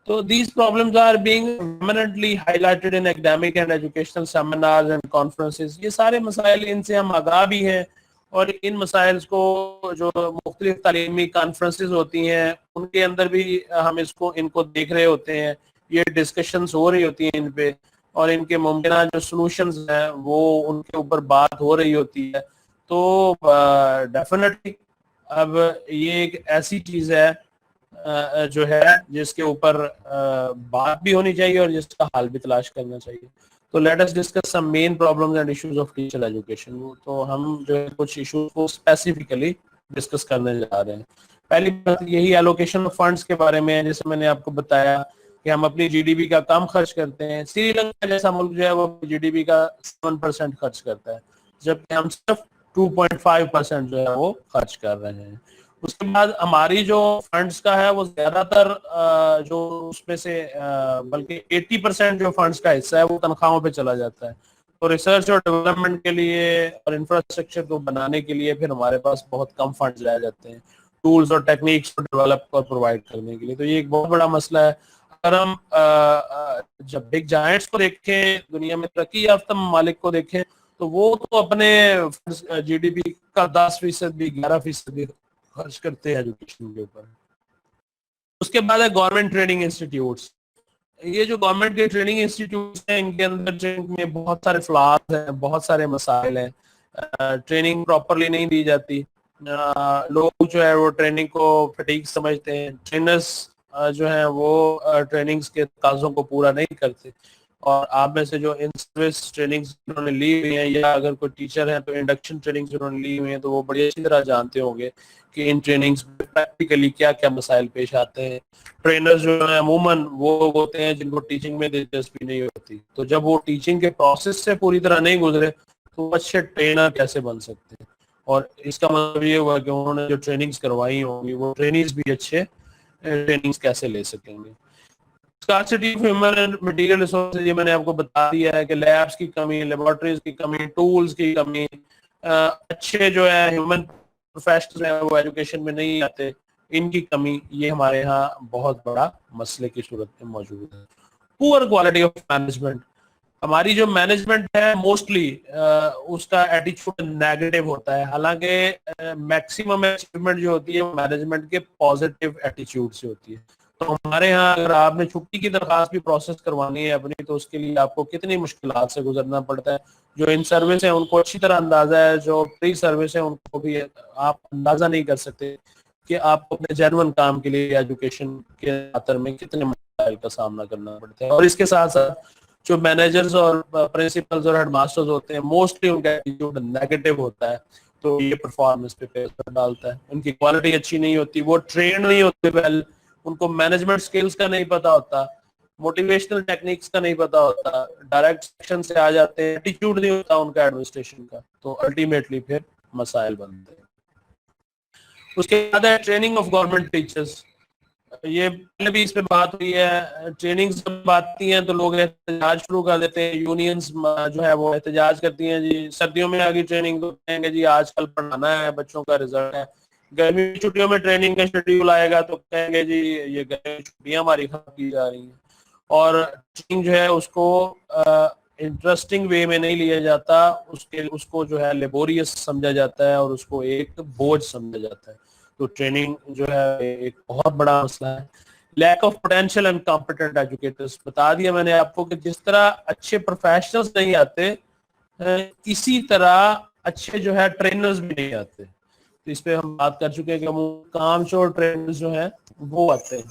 Speaker 1: तो these problems are being eminently highlighted in academic and educational seminars and conferences. ये सारे मसाइल, इनसे हम आगाह भी हैं और इन मसाइल को जो मुख्तलिफ तालीमी कॉन्फ्रेंसेस होती हैं उनके अंदर भी हम इनको देख रहे होते हैं. ये डिस्कशंस हो रही होती हैं इन पे और इनके मुमकिन जो सॉल्यूशंस हैं वो उनके ऊपर बात हो रही होती है. तो डेफिनेटली अब ये एक ऐसी चीज है जो है जिसके ऊपर बात भी होनी चाहिए और जिसका हल भी तलाश करना चाहिए. तो let us discuss some main problems and issues of teacher education. तो हम जो है कुछ इश्यूज को स्पेसिफिकली डिस्कस करने जा रहे हैं. पहली बात यही एलोकेशन ऑफ फंड्स के बारे में है. जैसे मैंने आपको बताया कि हम अपनी जीडीपी का कम खर्च करते हैं. श्रीलंका जैसा मुल्क जो है वो जीडीपी का 7% खर्च करता है, जबकि हम सिर्फ 2.5% जो है वो खर्च कर रहे हैं. उसके बाद हमारी जो फंड्स का है वो ज्यादातर जो उसमें से बल्कि 80% जो फंड्स का हिस्सा है वो तनख्वाहों पे चला जाता है. तो रिसर्च और डेवलपमेंट के लिए और इंफ्रास्ट्रक्चर को बनाने के लिए फिर हमारे पास बहुत कम फंड्स रह जाते हैं टूल्स और टेक्निक्स को डेवलप और प्रोवाइड करने के लिए. तो ये एक बहुत बड़ा मसला है. अगर हम जब बिग जायंट्स को देखें, दुनिया में तरक्की याफ्ता ममालिक को देखें, तो वो तो अपने जीडीपी का 10% भी 11% भी खर्च करते हैं एजुकेशन के ऊपर. उसके बाद है गवर्नमेंट ट्रेनिंग इंस्टीट्यूट्स. ये जो गवर्नमेंट के ट्रेनिंग इंस्टीट्यूट्स हैं इनके अंदर में बहुत सारे फ्लॉज हैं, बहुत सारे मसाइल हैं. ट्रेनिंग प्रॉपरली नहीं दी जाती. लोग जो है वो ट्रेनिंग को फटीग समझते हैं. ट्रेनर्स जो है वो ट्रेनिंग्स के तकाज़ों को पूरा नहीं करते. और आप में से जो इन सर्विस ट्रेनिंग्स जिन्होंने ली हुई हैं या अगर कोई टीचर है तो इंडक्शन ट्रेनिंग्स जिन्होंने ली हुई हैं तो वो बड़ी अच्छी तरह जानते होंगे कि इन ट्रेनिंग्स में प्रैक्टिकली क्या क्या मसाइल पेश आते हैं. ट्रेनर्स जो है अमूमन वो होते हैं जिनको टीचिंग में दिलचस्पी नहीं होती. तो जब वो टीचिंग के प्रोसेस से पूरी तरह नहीं गुजरे तो अच्छे ट्रेनर कैसे बन सकते हैं. और इसका मतलब ये हुआ कि उन्होंने जो ट्रेनिंग्स करवाई होंगी वो ट्रेनिंग्स भी अच्छे ट्रेनिंग्स कैसे ले सकेंगे. Scarcity of human and material resources, ये मैंने आपको बता दिया है कि लैब्स की कमी, लेबोरेटरीज की कमी, टूल्स की कमी, अच्छे जो है ह्यूमन प्रोफेशनल्स हैं वो एजुकेशन में नहीं आते, इनकी कमी, ये हमारे यहाँ बहुत बड़ा मसले की सूरत में मौजूद है. Poor quality of management. हमारी जो मैनेजमेंट है मोस्टली उसका एटीट्यूड नेगेटिव होता है. हालांकि मैक्सिमम अचीवमेंट जो होती है मैनेजमेंट के पॉजिटिव एटीट्यूड से होती है. तो हमारे यहाँ अगर आपने छुट्टी की दरखास्त भी प्रोसेस करवानी है अपनी तो उसके लिए आपको कितनी मुश्किलात से गुजरना पड़ता है. जो इन सर्विस है उनको अच्छी तरह अंदाजा है, जो प्री सर्विस है उनको भी आप अंदाजा नहीं कर सकते कि आपको अपने जेन्युइन काम के लिए एजुकेशन के खातर में कितने मसाइल का सामना करना पड़ता है. और इसके साथ साथ जो मैनेजर्स और प्रिंसिपल्स और हेडमास्टर्स होते हैं मोस्टली उनका एटीट्यूड नेगेटिव होता है. तो ये परफॉर्मेंस पे असर डालता है. उनकी क्वालिटी अच्छी नहीं होती, वो ट्रेन नहीं होते वेल, उनको मैनेजमेंट स्किल्स का नहीं पता होता, मोटिवेशनल टेक्निक्स का नहीं पता होता, डायरेक्ट सेक्शन से आ जाते हैं, एटीट्यूड नहीं होता उनका एडमिनिस्ट्रेशन का. तो अल्टीमेटली फिर मसाइल बनते हैं. उसके बाद है ट्रेनिंग ऑफ गवर्नमेंट टीचर्स. ये पहले भी इस पे बात हुई है. ट्रेनिंग जब आती हैं तो लोग एहतजाज शुरू कर देते हैं. यूनियंस जो है वो एहतजाज करती हैं, जी सर्दियों में आ गई ट्रेनिंग तो कहेंगे जी आजकल पढ़ाना है, बच्चों का रिजल्ट है. गर्मी की छुट्टियों में ट्रेनिंग का शेड्यूल आएगा तो कहेंगे जी ये गर्मी की छुट्टियां हमारी खत्म की जा रही हैं. और ट्रेनिंग जो है उसको इंटरेस्टिंग वे में नहीं लिया जाता, उसको जो है लेबोरियस समझा जाता है और उसको एक बोझ समझा जाता है. तो ट्रेनिंग जो है एक बहुत बड़ा मसला है. Lack of potential and competent educators. बता दिया मैंने आपको कि जिस तरह अच्छे प्रोफेशनल्स नहीं आते इसी तरह अच्छे जो है ट्रेनर्स भी नहीं आते. तो इस पे हम बात कर चुके हैं कि कामचोर ट्रेनर्स जो है वो आते हैं.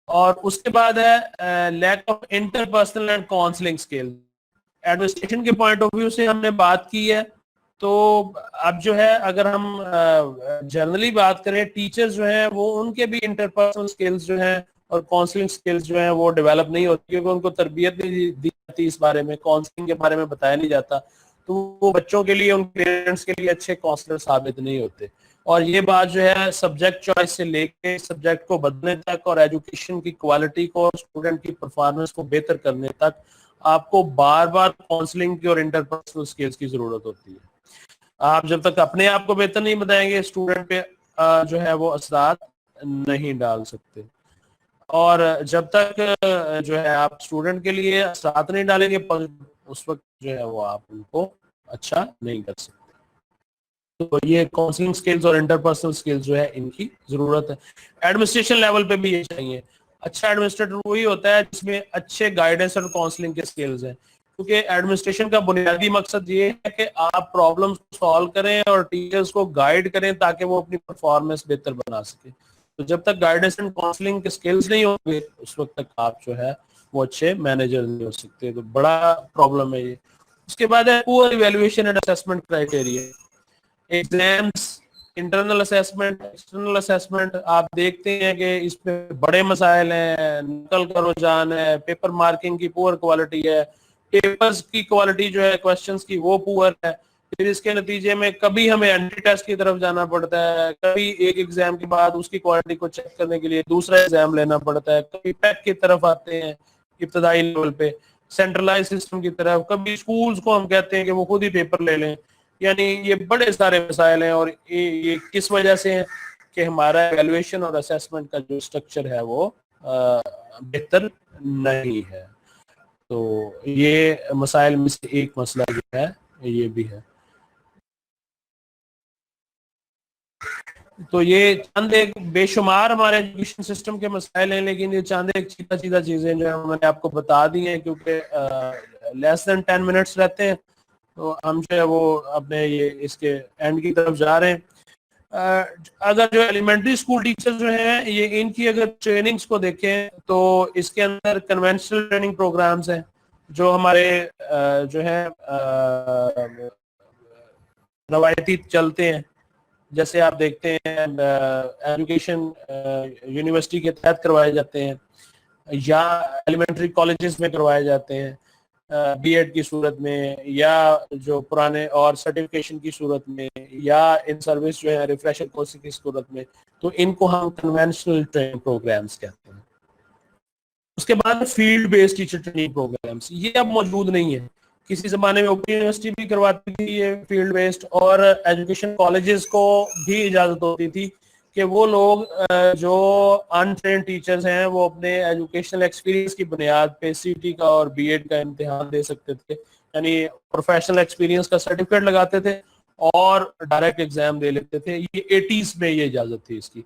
Speaker 1: और उसके बाद है lack of interpersonal and counselling skill. Administration के पॉइंट ऑफ व्यू से हमने बात की है. तो अब जो है अगर हम जनरली बात करें टीचर्स जो हैं वो उनके भी इंटरपर्सनल स्किल्स जो हैं اور کاؤنسلنگ سکلز جو ہیں وہ ڈیولپ نہیں ہوتی کیونکہ ان کو تربیت نہیں دی جاتی اس بارے میں, کاؤنسلنگ کے بارے میں بتایا نہیں جاتا, تو وہ بچوں کے لیے, ان پیرنٹس کے لیے اچھے کاؤنسلر ثابت نہیں ہوتے. اور یہ بات جو ہے سبجیکٹ چوائس سے لے کے سبجیکٹ کو بدلنے تک اور ایجوکیشن کی کوالٹی کو, اسٹوڈنٹ کی پرفارمنس کو بہتر کرنے تک آپ کو بار بار کاؤنسلنگ کی اور انٹرپرسنل سکلز کی ضرورت ہوتی ہے. آپ جب تک اپنے آپ کو بہتر نہیں بتائیں گے اسٹوڈنٹ پہ جو ہے وہ اثرات نہیں ڈال سکتے, اور جب تک جو ہے آپ اسٹوڈنٹ کے لیے اثرات نہیں ڈالیں گے اس وقت جو ہے وہ آپ ان کو اچھا نہیں کر سکتے. تو یہ کاؤنسلنگ سکلز اور انٹرپرسنل سکلز جو ہے ان کی ضرورت ہے. ایڈمنسٹریشن لیول پہ بھی یہ چاہیے. اچھا ایڈمنسٹریٹر وہی ہوتا ہے جس میں اچھے گائیڈنس اور کاؤنسلنگ کے سکلز ہیں, کیونکہ ایڈمنسٹریشن کا بنیادی مقصد یہ ہے کہ آپ پرابلمس کو سالو کریں اور ٹیچرز کو گائیڈ کریں تاکہ وہ اپنی پرفارمنس بہتر بنا سکیں. تو جب تک گائیڈنس اینڈ کاؤنسلنگ کے سکلز نہیں ہوں گے اس وقت تک آپ جو ہے وہ اچھے مینیجر نہیں ہو سکتے. تو بڑا پرابلم ہے یہ. اس کے بعد ہے پور evaluation and assessment criteria. Exams, internal assessment, external assessment, آپ دیکھتے ہیں کہ اس پہ بڑے مسائل ہیں, نقل کا رجحان ہے, پیپر مارکنگ کی پور کوالٹی ہے, پیپرز کی کوالٹی جو ہے کوسچنز کی وہ پور ہے. پھر اس کے نتیجے میں کبھی ہمیں اینٹی ٹیسٹ کی طرف جانا پڑتا ہے, کبھی ایک ایگزام کے بعد اس کی کوالٹی کو چیک کرنے کے لیے دوسرا ایگزام لینا پڑتا ہے, کبھی پیک کی طرف آتے ہیں ابتدائی لیول پہ, سینٹرلائز سسٹم کی طرف, کبھی اسکولز کو ہم کہتے ہیں کہ وہ خود ہی پیپر لے لیں. یعنی یہ بڑے سارے مسائل ہیں, اور یہ کس وجہ سے ہیں کہ ہمارا ایویلویشن اور اسیسمنٹ کا جو اسٹرکچر ہے وہ بہتر نہیں ہے. تو یہ مسائل میں سے ایک مسئلہ جو ہے یہ بھی ہے. تو یہ چند ایک بے شمار ہمارے ایجوکیشن سسٹم کے مسائل ہیں, لیکن یہ چند ایک سیدھا چیزیں جو ہیں میں نے آپ کو بتا دی ہیں, کیونکہ لیس دین 10 منٹس رہتے ہیں تو ہم جو ہے وہ اپنے یہ اس کے اینڈ کی طرف جا رہے ہیں. اگر جو ایلیمنٹری اسکول ٹیچر جو ہیں یہ ان کی اگر ٹریننگز کو دیکھیں تو اس کے اندر کنونشنل ٹریننگ پروگرامز ہیں جو ہمارے جو ہے روایتی چلتے ہیں. جیسے آپ دیکھتے ہیں ایجوکیشن یونیورسٹی کے تحت کروائے جاتے ہیں, یا ایلیمنٹری کالجز میں کروائے جاتے ہیں بی ایڈ کی صورت میں, یا جو پرانے اور سرٹیفکیشن کی صورت میں, یا ان سروس جو ہے ریفریشر کورس کی صورت میں, تو ان کو ہم کنونشنل ٹریننگ پروگرامز کہتے ہیں. اس کے بعد field based teacher training programmes, یہ اب موجود نہیں ہے. کسی زمانے میں اوپن یونیورسٹی بھی کرواتی تھی یہ فیلڈ بیسڈ, اور ایجوکیشن کالجز کو بھی اجازت ہوتی تھی کہ وہ لوگ جو ان ٹرینڈ ٹیچرز ہیں وہ اپنے ایجوکیشنل ایکسپیرینس کی بنیاد پہ سی ٹی کا اور بی ایڈ کا امتحان دے سکتے تھے, یعنی پروفیشنل ایکسپیرینس کا سرٹیفکیٹ لگاتے تھے اور ڈائریکٹ ایگزام دے لیتے تھے. یہ 80s میں یہ اجازت تھی اس کی.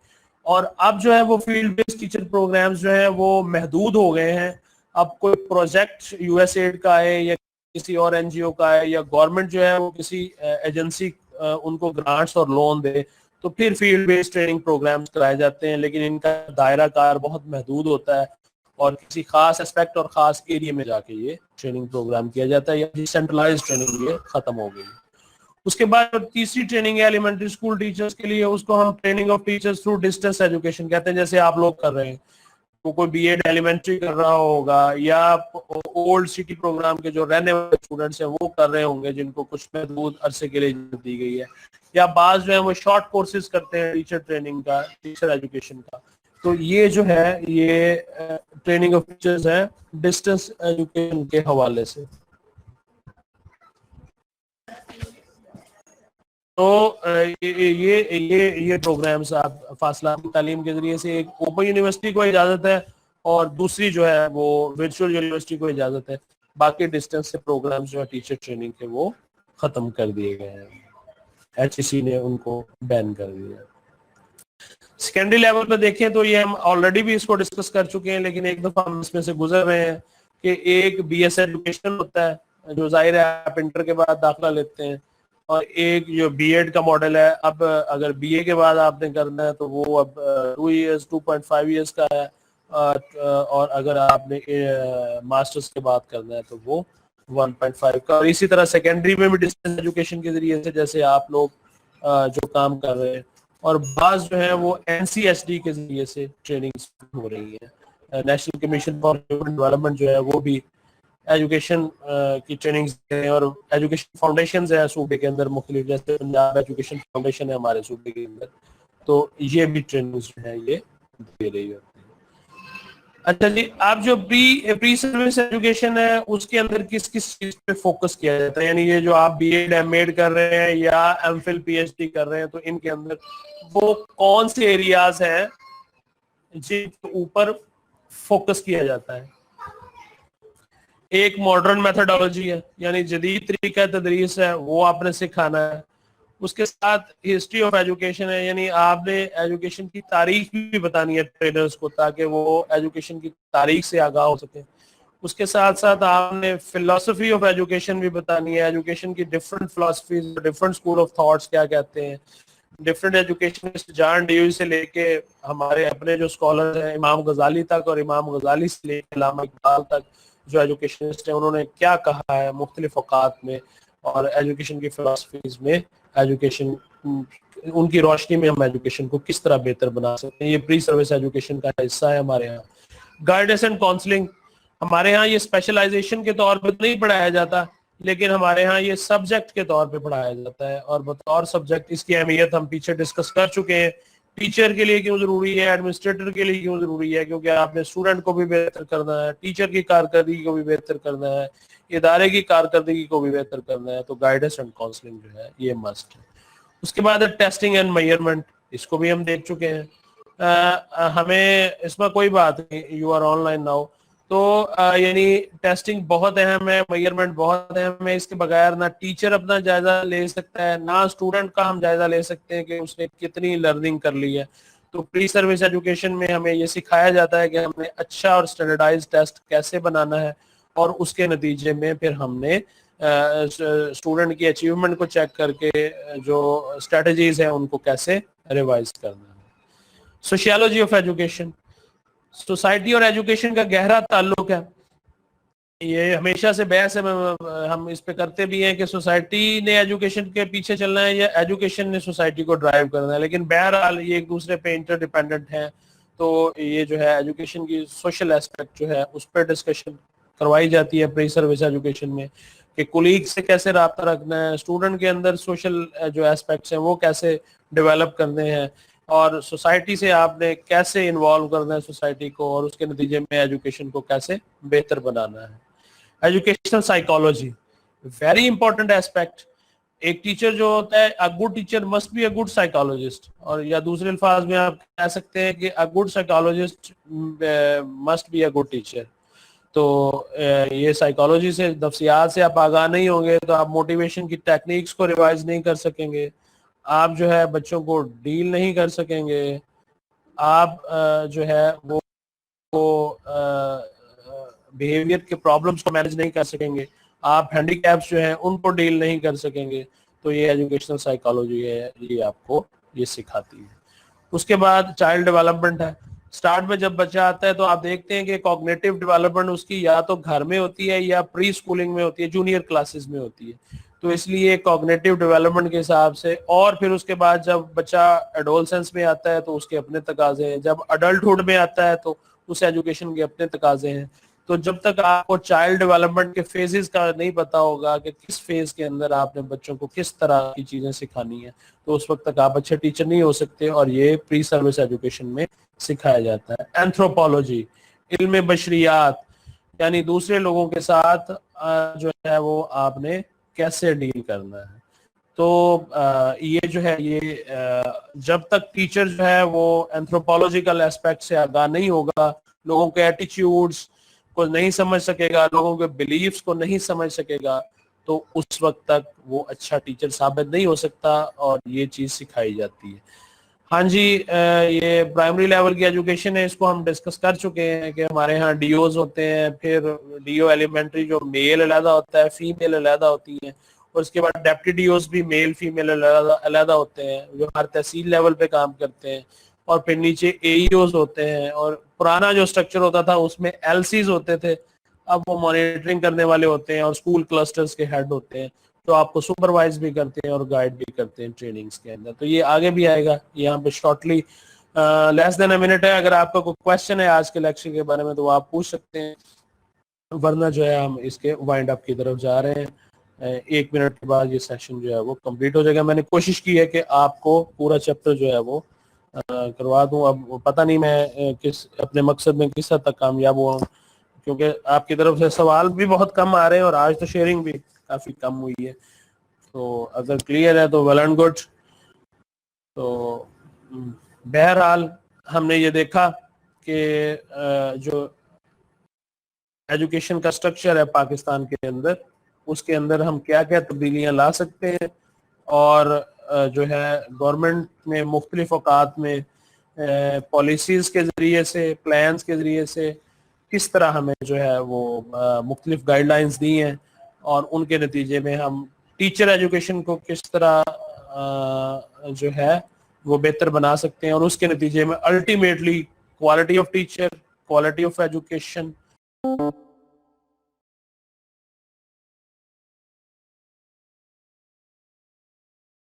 Speaker 1: اور اب جو ہے وہ فیلڈ بیسڈ ٹیچر پروگرامز جو ہیں وہ محدود ہو گئے ہیں. اب کوئی پروجیکٹ یو ایس ایڈ کا ہے یا کسی اور این جی او کا ہے, یا گورنمنٹ جو ہے وہ کسی ایجنسی ان کو گرانٹس اور لون دے, تو پھر فیلڈ بیسڈ ٹریننگ پروگرامز کرائے جاتے ہیں, لیکن ان کا دائرہ کار بہت محدود ہوتا ہے اور کسی خاص اسپیکٹ اور خاص ایریے میں جا کے یہ ٹریننگ پروگرام کیا جاتا ہے, یا ڈیسینٹرلائز ٹریننگ یہ ختم ہو گئی. اس کے بعد تیسری ٹریننگ ہے ایلیمنٹری اسکول ٹیچرز کے لیے, اس کو ہم training of teachers through distance education کہتے ہیں, جیسے آپ لوگ کر رہے ہیں. تو کوئی بی ایڈ ایلیمنٹری کر رہا ہوگا, یا اولڈ سٹی پروگرام کے جو رہنے والے اسٹوڈنٹس ہیں وہ کر رہے ہوں گے جن کو کچھ محدود عرصے کے لیے دی گئی ہے, یا بعض جو ہیں وہ شارٹ کورسز کرتے ہیں ٹیچر ٹریننگ کا, ٹیچر ایجوکیشن کا. تو یہ جو ہے یہ ٹریننگ آف ٹیچرز ہے ڈسٹینس ایجوکیشن کے حوالے سے. تو یہ پروگرامز آپ فاصلہ تعلیم کے ذریعے سے, ایک اوپن یونیورسٹی کو اجازت ہے اور دوسری جو ہے وہ ورچوئل یونیورسٹی کو اجازت ہے. باقی ڈسٹینس سے پروگرامز جو ہے ٹیچر ٹریننگ کے وہ ختم کر دیے گئے ہیں, ایچ ای سی نے ان کو بین کر دیا. سیکنڈری لیول پہ دیکھیں تو یہ ہم آلریڈی بھی اس کو ڈسکس کر چکے ہیں, لیکن ایک دفعہ ہم اس میں سے گزر رہے ہیں کہ ایک بی ایس ایجوکیشن ہوتا ہے جو ظاہر ہے آپ انٹر کے بعد داخلہ لیتے ہیں, اور ایک جو بی ایڈ کا ماڈل ہے. اب اگر بی اے کے بعد آپ نے کرنا ہے تو وہ اب 2 ایئرز 2.5 ایئرز کا ہے, اور اگر آپ نے ماسٹرز کے بعد کرنا ہے تو وہ 1.5 کا. اور اسی طرح سیکنڈری میں بھی ڈسٹینس ایجوکیشن کے ذریعے سے جیسے آپ لوگ جو کام کر رہے ہیں, اور بعض جو ہے وہ این سی ایس ڈی کے ذریعے سے ٹریننگ ہو رہی ہے. National commission for human development جو ہے وہ بھی ایجوکیشن کی ٹریننگ دے رہے ہیں, اور ایجوکیشن فاؤنڈیشنز ہیں صوبے کے اندر مختلف, جیسے پنجاب ایجوکیشن فاؤنڈیشن ہے ہمارے صوبے کے اندر, تو یہ بھی ٹریننگز جو ہیں یہ دے رہی ہے. اچھا جی, آپ جو پری سروس ایجوکیشن ہے اس کے اندر کس کس چیز پہ فوکس کیا جاتا ہے, یعنی یہ جو آپ بی ایڈ ایم ایڈ کر رہے ہیں یا M Phil P H D کر رہے ہیں, تو ان کے اندر وہ کون سے ایریاز ہیں جن کے اوپر فوکس کیا جاتا ہے؟ ایک ماڈرن میتھڈالوجی ہے, یعنی جدید طریقہ تدریس ہے, وہ آپ نے سکھانا ہے. اس کے ساتھ ہسٹری آف ایجوکیشن ہے, یعنی آپ نے ایجوکیشن کی تاریخ بھی بتانی ہے ٹرینرز کو تاکہ وہ ایجوکیشن کی تاریخ سے آگاہ ہو سکیں. اس کے ساتھ ساتھ آپ نے فلسفی آف ایجوکیشن بھی بتانی ہے, ایجوکیشن کی different philosophies, different school of thoughts کیا کہتے ہیں, ڈفرنٹ ایجوکیشن جان ڈیوی سے لے کے ہمارے اپنے جو اسکالر ہیں امام غزالی تک, اور امام غزالی سے لے کے علامہ اقبال تک جو ایجوکیشنسٹ ہیں انہوں نے کیا کہا ہے مختلف اوقات میں, اور ایجوکیشن کی فلسفیز میں ایجوکیشن ان کی روشنی میں ہم ایجوکیشن کو کس طرح بہتر بنا سکتے ہیں. یہ پری سروس ایجوکیشن کا حصہ ہے ہمارے یہاں. گائیڈنس اینڈ کاؤنسلنگ, ہمارے ہاں یہ اسپیشلائزیشن کے طور پہ نہیں پڑھایا جاتا, لیکن ہمارے ہاں یہ سبجیکٹ کے طور پہ پڑھایا جاتا ہے, اور بطور سبجیکٹ اس کی اہمیت ہم پیچھے ڈسکس کر چکے ہیں. ٹیچر کے لیے کیوں ضروری ہے, ایڈمنسٹریٹر کے لیے کیوں ضروری ہے, کیونکہ آپ نے اسٹوڈنٹ کو بھی بہتر کرنا ہے, ٹیچر کی کارکردگی کو بھی بہتر کرنا ہے, ادارے کی کارکردگی کو بھی بہتر کرنا ہے, تو گائیڈنس اینڈ کاؤنسلنگ جو ہے یہ مسٹ ہے. اس کے بعد ٹیسٹنگ اینڈ میئرمنٹ, اس کو بھی ہم دیکھ چکے ہیں. ہمیں اس میں کوئی بات نہیں, you are online now, تو یعنی ٹیسٹنگ بہت اہم ہے, میئرمنٹ بہت اہم ہے. اس کے بغیر نہ ٹیچر اپنا جائزہ لے سکتا ہے, نہ اسٹوڈنٹ کا ہم جائزہ لے سکتے ہیں کہ اس نے کتنی لرننگ کر لی ہے. تو پری سروس ایجوکیشن میں ہمیں یہ سکھایا جاتا ہے کہ ہمیں اچھا اور اسٹینڈرڈائز ٹیسٹ کیسے بنانا ہے, اور اس کے نتیجے میں پھر ہم نے اسٹوڈنٹ کی اچیومنٹ کو چیک کر کے جو اسٹریٹجیز ہیں ان کو کیسے ریوائز کرنا ہے. سوشیالوجی آف ایجوکیشن, سوسائٹی اور ایجوکیشن کا گہرا تعلق ہے. یہ ہمیشہ سے بحث ہے, ہم اس پہ کرتے بھی ہیں کہ سوسائٹی نے ایجوکیشن کے پیچھے چلنا ہے یا ایجوکیشن نے سوسائٹی کو ڈرائیو کرنا ہے, لیکن بہرحال یہ ایک دوسرے پہ انٹر ڈیپینڈنٹ ہیں. تو یہ جو ہے ایجوکیشن کی سوشل ایسپیکٹ جو ہے اس پہ ڈسکشن کروائی جاتی ہے پری سروس ایجوکیشن میں, کہ کولیگ سے کیسے رابطہ رکھنا ہے, اسٹوڈنٹ کے اندر سوشل جو ایسپیکٹس ہیں وہ کیسے ڈیولپ کرنے ہیں, اور سوسائٹی سے آپ نے کیسے انوالو کرنا ہے سوسائٹی کو, اور اس کے نتیجے میں ایجوکیشن کو کیسے بہتر بنانا ہے. Educational psychology, very important aspect. ایک ٹیچر جو ہوتا ہے, a good teacher must be a good psychologist, اور یا دوسرے الفاظ میں آپ کہہ سکتے ہیں کہ a good psychologist must be a good teacher. تو یہ سائیکالوجی سے, نفسیات سے آپ آگاہ نہیں ہوں گے تو آپ موٹیویشن کی ٹیکنیکس کو ریوائز نہیں کر سکیں گے, آپ جو ہے بچوں کو ڈیل نہیں کر سکیں گے, آپ جو ہے وہ بیہیویئر کے پرابلمس کو مینیج نہیں کر سکیں گے, آپ ہینڈی کیپس جو ہیں ان کو ڈیل نہیں کر سکیں گے. تو یہ ایجوکیشنل سائیکالوجی ہے, یہ آپ کو یہ سکھاتی ہے. اس کے بعد چائلڈ ڈیولپمنٹ ہے. سٹارٹ میں جب بچہ آتا ہے تو آپ دیکھتے ہیں کہ کوگنیٹو ڈیولپمنٹ اس کی یا تو گھر میں ہوتی ہے یا پری اسکولنگ میں ہوتی ہے, جونیئر کلاسز میں ہوتی ہے. تو اس لیے کوگنیٹو ڈیولپمنٹ کے حساب سے, اور پھر اس کے بعد جب بچہ ایڈولسنس میں آتا ہے تو اس کے اپنے تقاضے ہیں, جب اڈلٹہڈ میں آتا ہے تو اس ایجوکیشن کے اپنے تقاضے ہیں. تو جب تک آپ کو چائلڈ ڈیولپمنٹ کے فیزز کا نہیں پتا ہوگا کہ کس فیز کے اندر آپ نے بچوں کو کس طرح کی چیزیں سکھانی ہیں, تو اس وقت تک آپ اچھے ٹیچر نہیں ہو سکتے, اور یہ پری سروس ایجوکیشن میں سکھایا جاتا ہے. اینتھروپولوجی, علم بشریات, یعنی دوسرے لوگوں کے ساتھ جو ہے وہ آپ نے کیسے ڈیل کرنا ہے. تو یہ جو ہے یہ جب تک ٹیچر جو ہے وہ اینتھروپولوجیکل ایسپیکٹ سے آگاہ نہیں ہوگا, لوگوں کے ایٹیچیوڈز کو نہیں سمجھ سکے گا, لوگوں کے بلیفز کو نہیں سمجھ سکے گا, تو اس وقت تک وہ اچھا ٹیچر ثابت نہیں ہو سکتا, اور یہ چیز سکھائی جاتی ہے. ہاں جی, یہ پرائمری لیول کی ایجوکیشن ہے, اس کو ہم ڈسکس کر چکے ہیں کہ ہمارے ہاں ڈی اوز ہوتے ہیں, پھر ڈی او ایلیمنٹری جو میل علیحدہ ہوتا ہے, فیمیل علیحدہ ہوتی ہیں, اور اس کے بعد ڈیپٹی ڈی اوز بھی میل فیمیل علیحدہ ہوتے ہیں جو ہر تحصیل لیول پہ کام کرتے ہیں, اور پھر نیچے اے ای اوز ہوتے ہیں, اور پرانا جو سٹرکچر ہوتا تھا اس میں ایل سیز ہوتے تھے, اب وہ مانیٹرنگ کرنے والے ہوتے ہیں, اور اسکول کلسٹرز کے ہیڈ ہوتے ہیں, تو آپ کو سپروائز بھی کرتے ہیں اور گائیڈ بھی کرتے ہیں ٹریننگز کے اندر. تو یہ آگے بھی آئے گا, یہاں پہ shortly less then a minute ہے. اگر آپ کا کوئی کوشچن ہے آج کے لیکچر کے بارے میں تو آپ پوچھ سکتے ہیں, ورنہ جو ہے ہم اس کے وائنڈ اپ کی طرف جا رہے ہیں. 1 منٹ کے بعد یہ سیشن جو ہے وہ کمپلیٹ ہو جائے گا. میں نے کوشش کی ہے کہ آپ کو پورا چیپٹر جو ہے وہ کروا دوں. اب پتہ نہیں میں اپنے مقصد میں کس حد تک کامیاب ہوا ہوں, کیونکہ آپ کی طرف سے سوال بھی بہت کم آ رہے ہیں اور آج تو شیئرنگ بھی کافی کم ہوئی ہے. تو اگر کلیئر ہے تو ویل اینڈ گڈ. تو بہرحال ہم نے یہ دیکھا کہ جو ایجوکیشن کا سٹرکچر ہے پاکستان کے اندر, اس کے اندر ہم کیا کیا تبدیلیاں لا سکتے ہیں, اور جو ہے گورنمنٹ میں مختلف اوقات میں پالیسیز کے ذریعے سے, پلانز کے ذریعے سے کس طرح ہمیں جو ہے وہ مختلف گائیڈ لائنز دی ہیں, اور ان کے نتیجے میں ہم ٹیچر ایجوکیشن کو کس طرح جو ہے وہ بہتر بنا سکتے ہیں, اور اس کے نتیجے میں ultimately quality of teacher, quality of education